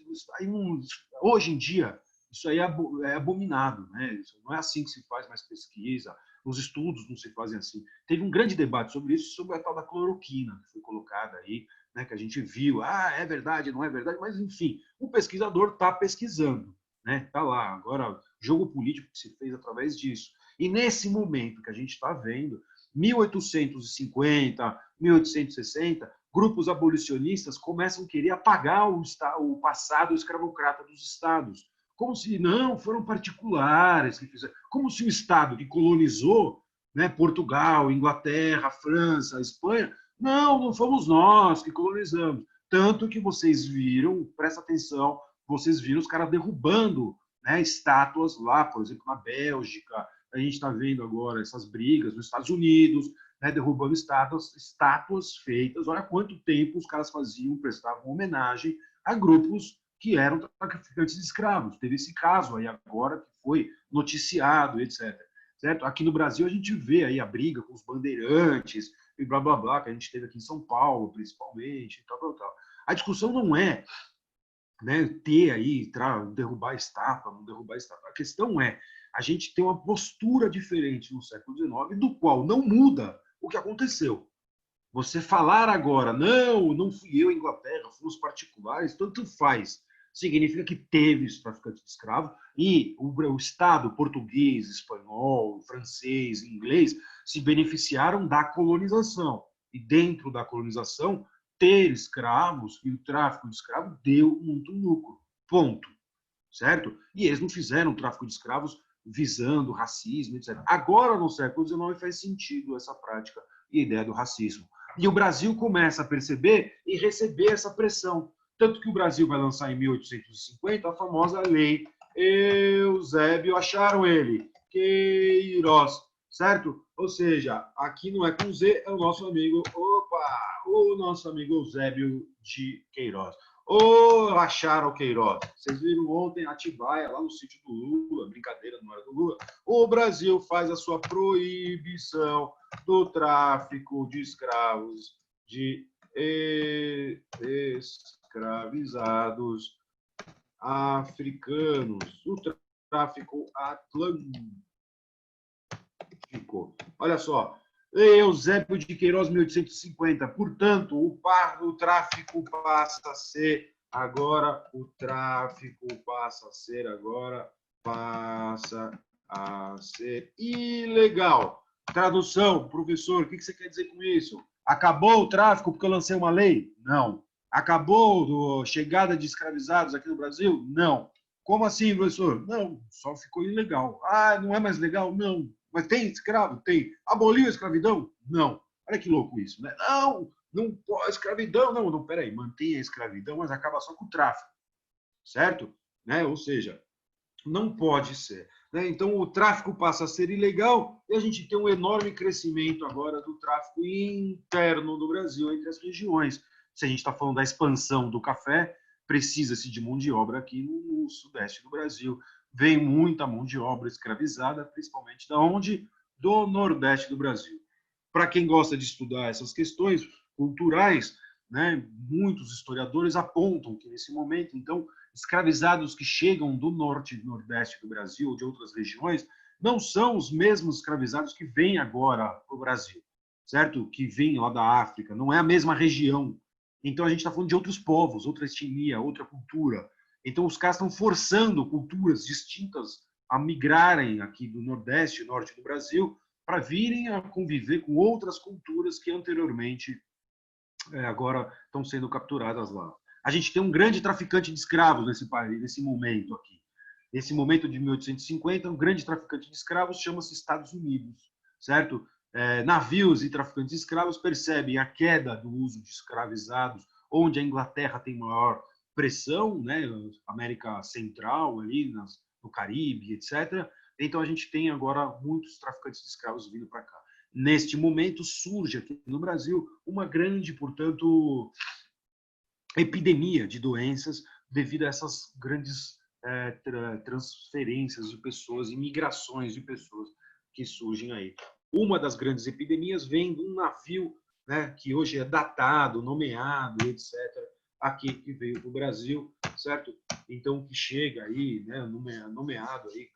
Hoje em dia, isso aí é abominado, né? Isso não é assim que se faz mais pesquisa, os estudos não se fazem assim. Teve um grande debate sobre isso, sobre a tal da cloroquina, que foi colocada aí, né? Que a gente viu, é verdade, não é verdade, mas, enfim, o pesquisador está pesquisando, né? Está lá. Agora, jogo político que se fez através disso. E nesse momento que a gente está vendo, 1850, 1860, grupos abolicionistas começam a querer apagar o passado escravocrata dos estados, como se não foram particulares que fizeram, como se o estado que colonizou, né, Portugal, Inglaterra, França, Espanha, não fomos nós que colonizamos. Tanto que vocês viram, presta atenção, vocês viram os caras derrubando, né, estátuas lá, por exemplo, na Bélgica. A gente está vendo agora essas brigas nos Estados Unidos, né, derrubando estátuas feitas. Olha quanto tempo os caras prestavam homenagem a grupos que eram traficantes de escravos. Teve esse caso aí agora que foi noticiado, etc. Certo? Aqui no Brasil a gente vê aí a briga com os bandeirantes e blá blá blá, que a gente teve aqui em São Paulo, principalmente, tal. A discussão não é, né, ter aí, derrubar a estátua, não derrubar a estátua. A questão é, a gente tem uma postura diferente no século XIX, do qual não muda o que aconteceu. Você falar agora, não fui eu, Inglaterra, fomos particulares, tanto faz. Significa que teve esse traficante de escravos e o Estado português, espanhol, francês, inglês se beneficiaram da colonização. E dentro da colonização, ter escravos e o tráfico de escravos deu muito lucro. Ponto. Certo? E eles não fizeram tráfico de escravos visando racismo, etc. Agora, no século XIX, faz sentido essa prática e a ideia do racismo. E o Brasil começa a perceber e receber essa pressão. Tanto que o Brasil vai lançar em 1850 a famosa lei Eusébio, acharam ele, Queiroz, certo? Ou seja, aqui não é com Z, é o nosso amigo, o nosso amigo Eusébio de Queiroz. Acharam o Queiroz. Vocês viram ontem Atibaia, lá no sítio do Lula, brincadeira, não era do Lula. O Brasil faz a sua proibição do tráfico de escravos, de escravizados africanos, o tráfico atlântico. Olha só, Eusébio de Queiroz, 1850. Portanto, o tráfico passa a ser agora, passa a ser ilegal. Tradução, professor, o que você quer dizer com isso? Acabou o tráfico porque eu lancei uma lei? Não. Acabou a chegada de escravizados aqui no Brasil? Não. Como assim, professor? Não, só ficou ilegal. Não é mais legal? Não. Mas tem escravo? Tem. Aboliu a escravidão? Não. Olha que louco isso, né? Não pode escravidão. Não, peraí, mantém a escravidão, mas acaba só com o tráfico. Certo? Né? Ou seja, Não pode ser, né? Então, o tráfico passa a ser ilegal e a gente tem um enorme crescimento agora do tráfico interno do Brasil, entre as regiões. Se a gente está falando da expansão do café, precisa-se de mão de obra aqui no sudeste do Brasil. Vem muita mão de obra escravizada, principalmente da onde? Do nordeste do Brasil. Para quem gosta de estudar essas questões culturais, né, muitos historiadores apontam que nesse momento, então, escravizados que chegam do norte e nordeste do Brasil, ou de outras regiões, não são os mesmos escravizados que vêm agora para o Brasil, certo? Que vêm lá da África, não é a mesma região. Então a gente está falando de outros povos, outra etnia, outra cultura. Então os caras estão forçando culturas distintas a migrarem aqui do nordeste e norte do Brasil para virem a conviver com outras culturas que anteriormente agora estão sendo capturadas lá. A gente tem um grande traficante de escravos nesse país, nesse momento aqui. Nesse momento de 1850, um grande traficante de escravos chama-se Estados Unidos, certo? Navios e traficantes de escravos percebem a queda do uso de escravizados, onde a Inglaterra tem maior pressão, né? América Central, ali no Caribe, etc. Então, a gente tem agora muitos traficantes de escravos vindo para cá. Neste momento, surge aqui no Brasil uma grande, portanto, epidemia de doenças devido a essas grandes transferências de pessoas, imigrações de pessoas que surgem aí. Uma das grandes epidemias vem de um navio, né, que hoje é datado, nomeado, etc., aqui que veio para o Brasil, certo? Então, que chega aí, né, nomeado aí,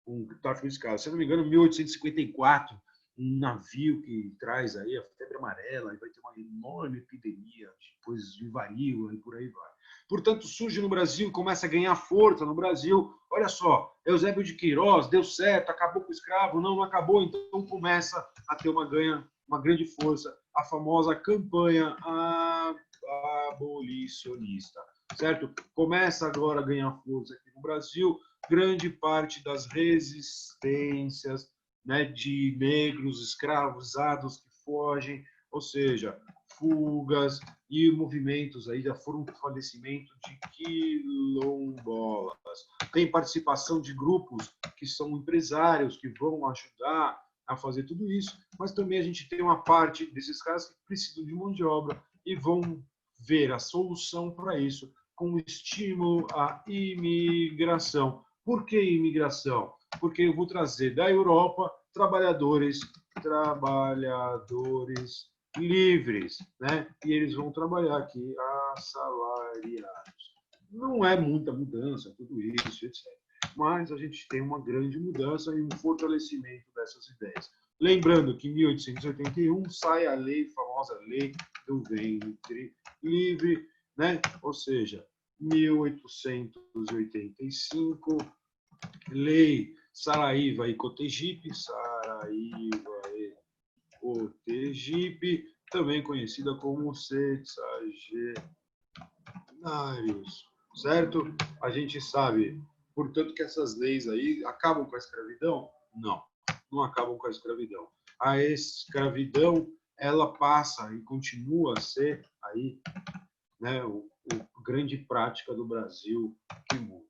um tráfico de escravos. Se não me engano, em 1854, um navio que traz aí a febre amarela, e vai ter uma enorme epidemia, depois de varíola e por aí vai. Portanto, surge no Brasil, começa a ganhar força no Brasil. Olha só, Eusébio de Queiroz, deu certo, acabou com o escravo, não acabou, então começa a ter uma grande força, a famosa campanha abolicionista, certo? Começa agora a ganhar força aqui no Brasil, grande parte das resistências, né, de negros escravizados que fogem, ou seja, fugas e movimentos aí já foram um falecimento de quilombolas. Tem participação de grupos que são empresários que vão ajudar a fazer tudo isso, mas também a gente tem uma parte desses caras que precisam de mão de obra e vão ver a solução para isso com o estímulo à imigração. Por que imigração? Porque eu vou trazer da Europa trabalhadores livres, né? E eles vão trabalhar aqui assalariados. Não é muita mudança, tudo isso, etc. Mas a gente tem uma grande mudança e um fortalecimento dessas ideias. Lembrando que em 1881 sai a famosa lei do ventre livre, né? Ou seja, 1885, lei Saraiva e Cotegipe, também conhecida como sexagenários, certo? A gente sabe, portanto, que essas leis aí acabam com a escravidão? Não, não acabam com a escravidão. A escravidão, ela passa e continua a ser aí, né, a grande prática do Brasil que muda.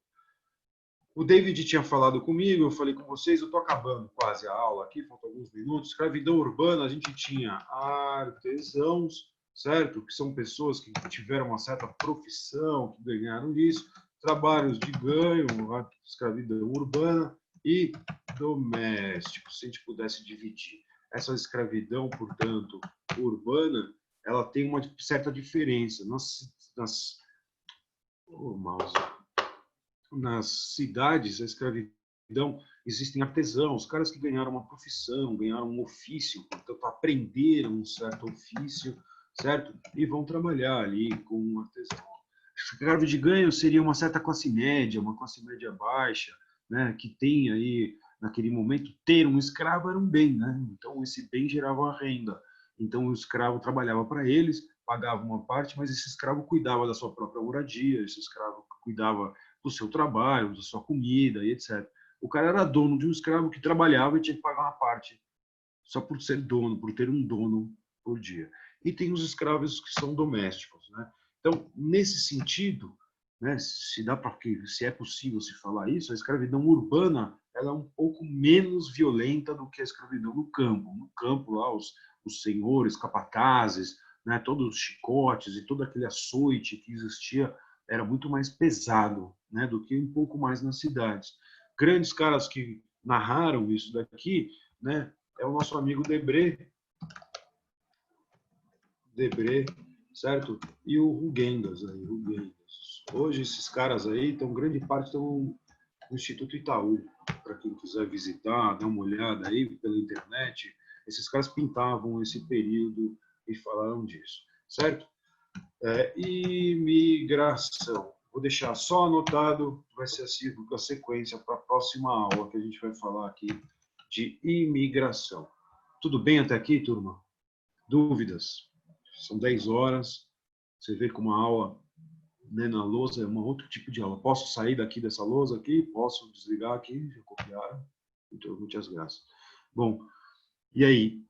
O David tinha falado comigo, eu falei com vocês, eu estou acabando quase a aula aqui, faltam alguns minutos. Escravidão urbana, a gente tinha artesãos, certo? Que são pessoas que tiveram uma certa profissão, que ganharam isso, trabalhos de ganho, a escravidão urbana e domésticos, se a gente pudesse dividir. Essa escravidão, portanto, urbana, ela tem uma certa diferença. Nas cidades, a escravidão, existem artesãos, caras que ganharam uma profissão, ganharam um ofício, portanto, aprenderam um certo ofício, certo? E vão trabalhar ali com um artesão. Escravo de ganho seria uma certa classe média, uma classe média baixa, né? Que tem aí, naquele momento, ter um escravo era um bem, né? Então, esse bem gerava renda. Então, o escravo trabalhava para eles, pagava uma parte, mas esse escravo cuidava da sua própria moradia, esse escravo cuidava do seu trabalho, da sua comida e etc. O cara era dono de um escravo que trabalhava e tinha que pagar uma parte só por ser dono, por ter um dono por dia. E tem os escravos que são domésticos, né? Então, nesse sentido, né, se é possível se falar isso, a escravidão urbana ela é um pouco menos violenta do que a escravidão no campo. No campo, lá, os senhores, capatazes, né, todos os chicotes e todo aquele açoite que existia era muito mais pesado, né, do que um pouco mais nas cidades. Grandes caras que narraram isso daqui, né, é o nosso amigo Debré, certo? E o Rugendas aí, Rugendas. Hoje esses caras aí, grande parte estão no Instituto Itaú, para quem quiser visitar, dar uma olhada aí pela internet. Esses caras pintavam esse período e falaram disso, certo? Imigração. Vou deixar só anotado, vai ser assim a sequência para a próxima aula que a gente vai falar aqui de imigração. Tudo bem até aqui, turma? Dúvidas? São 10 horas. Você vê que uma aula, né, na lousa é um outro tipo de aula. Posso sair daqui dessa lousa aqui? Posso desligar aqui? Já copiaram? Então, muitas graças. Bom, e aí?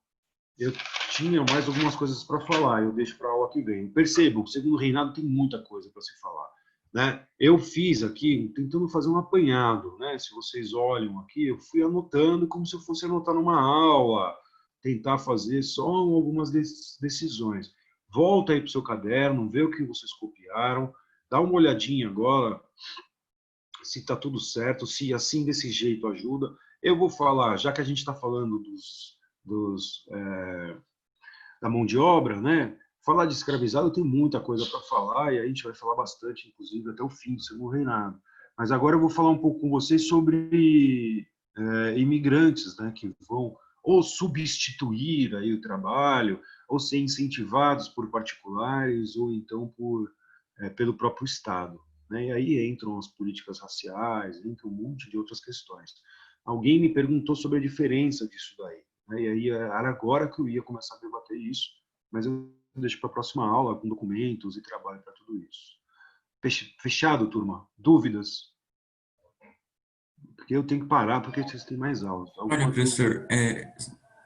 Eu tinha mais algumas coisas para falar, eu deixo para a aula que vem. Percebam, o segundo reinado tem muita coisa para se falar, né? Eu fiz aqui, tentando fazer um apanhado, né? Se vocês olham aqui, eu fui anotando como se eu fosse anotar numa aula, tentar fazer só algumas decisões. Volta aí para o seu caderno, vê o que vocês copiaram, dá uma olhadinha agora, se está tudo certo, se assim desse jeito ajuda. Eu vou falar, já que a gente está falando da mão de obra, né? Falar de escravizado tem muita coisa para falar e a gente vai falar bastante, inclusive, até o fim do segundo reinado. Mas agora eu vou falar um pouco com vocês sobre imigrantes, né? Que vão ou substituir aí o trabalho, ou ser incentivados por particulares, ou então pelo próprio Estado, né? E aí entram as políticas raciais, entra um monte de outras questões. Alguém me perguntou sobre a diferença disso daí. E aí era agora que eu ia começar a debater isso, mas eu deixo para a próxima aula com documentos e trabalho para tudo isso. Fechado, turma? Dúvidas? Porque eu tenho que parar porque vocês têm mais aulas. Olha, professor,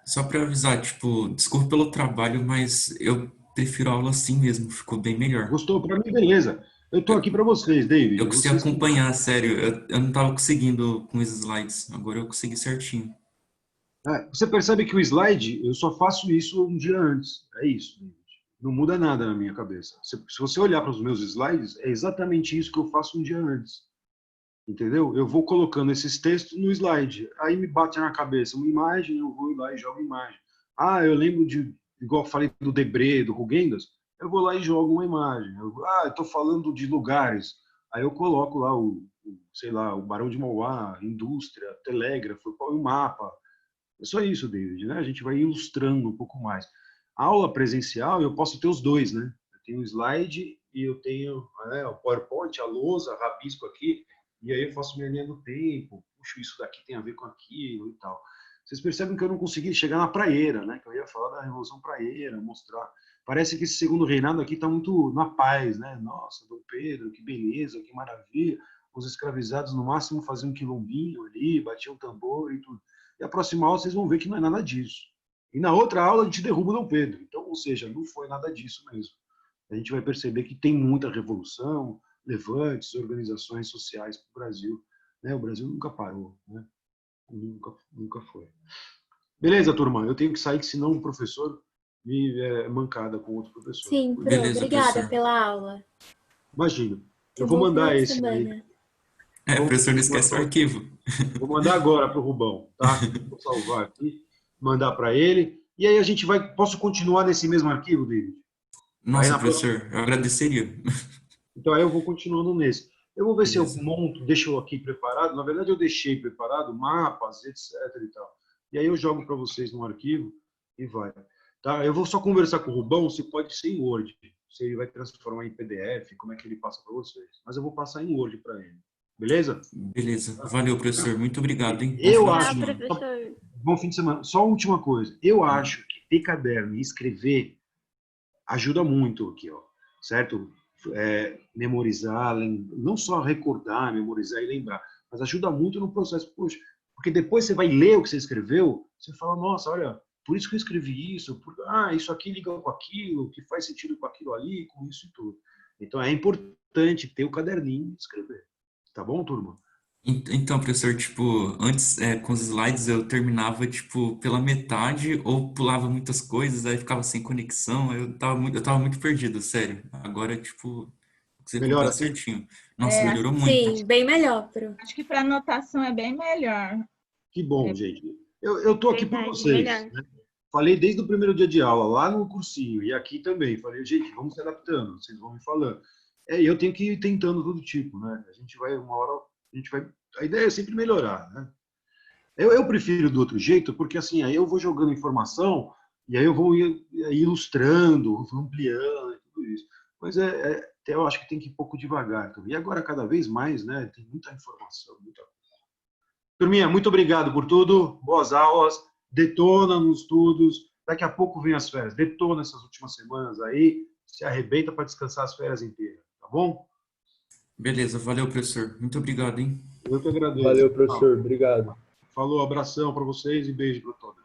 só para avisar, tipo, desculpa pelo trabalho, mas eu prefiro a aula assim mesmo, ficou bem melhor. Gostou? Para mim, beleza. Eu estou aqui para vocês, David. Eu consegui acompanhar, sério, eu não estava conseguindo com os slides, agora eu consegui certinho. Você percebe que o slide, eu só faço isso um dia antes. É isso, David. Não muda nada na minha cabeça. Se você olhar para os meus slides, é exatamente isso que eu faço um dia antes. Entendeu? Eu vou colocando esses textos no slide. Aí me bate na cabeça uma imagem, eu vou lá e jogo a imagem. Eu lembro igual eu falei do Debré, do Rugendas, eu vou lá e jogo uma imagem. Eu estou falando de lugares. Aí eu coloco lá sei lá, o Barão de Mauá, indústria, telégrafo, o mapa. É só isso, David, né? A gente vai ilustrando um pouco mais. A aula presencial, eu posso ter os dois, né? Eu tenho o slide e eu tenho o PowerPoint, a lousa, rabisco aqui, e aí eu faço minha linha do tempo, puxo isso daqui tem a ver com aquilo e tal. Vocês percebem que eu não consegui chegar na praieira, né? Que eu ia falar da Revolução Praieira, mostrar. Parece que esse segundo reinado aqui está muito na paz, né? Nossa, Dom Pedro, que beleza, que maravilha. Os escravizados, no máximo, faziam um quilombinho ali, batiam tambor e tudo. E a próxima aula vocês vão ver que não é nada disso. E na outra aula a gente derruba o Dom Pedro. Então, ou seja, não foi nada disso mesmo. A gente vai perceber que tem muita revolução, levantes, organizações sociais para o Brasil. Né? O Brasil nunca parou, né? Nunca foi. Beleza, turma? Eu tenho que sair, que senão o professor me mancada com outro professor. Sim, Pro, Beleza, obrigada professor. pela aula. Imagina. Eu Tenha vou um bom mandar final de esse aí. semana. Professor, não esquece o arquivo. Vou mandar agora para o Rubão, tá? Vou salvar aqui, mandar para ele. E aí a gente vai... Posso continuar nesse mesmo arquivo, David? Nossa, professor, eu agradeceria. Então aí eu vou continuando nesse. Eu vou ver se eu Beleza. monto, deixo aqui preparado. Na verdade, eu deixei preparado mapas, etc. e tal. E aí eu jogo para vocês no arquivo e vai. Tá? Eu vou só conversar com o Rubão se pode ser em Word. Se ele vai transformar em PDF, como é que ele passa para vocês. Mas eu vou passar em Word para ele. Beleza? Beleza. Valeu, professor. Muito obrigado, hein? Bom Eu final de acho... semana. Professor. Bom fim de semana. Só a última coisa. Eu acho que ter caderno e escrever ajuda muito aqui, ó. Certo? Memorizar, não só recordar, memorizar e lembrar, mas ajuda muito no processo. Poxa, porque depois você vai ler o que você escreveu, você fala, nossa, olha, por isso que eu escrevi isso, isso aqui liga com aquilo, que faz sentido com aquilo ali, com isso e tudo. Então é importante ter o caderninho e escrever. Tá bom, turma? Então, professor, tipo, antes com os slides eu terminava, tipo, pela metade ou pulava muitas coisas, aí ficava sem conexão, eu tava muito perdido, sério. Agora, tipo, você Melhor comprar assim? certinho. Nossa, melhorou muito. Sim, bem melhor, Pro. Acho que para anotação é bem melhor. Que bom, gente. Eu tô aqui por Verdade, vocês, melhor. né? Falei desde o primeiro dia de aula, lá no cursinho, e aqui também. Falei, gente, vamos se adaptando, vocês vão me falando. E eu tenho que ir tentando todo tipo, né? A gente vai, uma hora, a gente vai. A ideia é sempre melhorar, né? Eu prefiro do outro jeito, porque assim, aí eu vou jogando informação e aí eu vou ilustrando, vou ampliando e tudo isso. Mas eu acho que tem que ir um pouco devagar também. E agora, cada vez mais, né? Tem muita informação, muita. Turminha, muito obrigado por tudo. Boas aulas. Detona nos estudos. Daqui a pouco vem as férias. Detona essas últimas semanas aí. Se arrebenta para descansar as férias inteiras. Tá bom? Beleza, valeu, professor. Muito obrigado, hein? Eu que agradeço. Valeu, professor. Obrigado. Falou, abração para vocês e beijo para todos.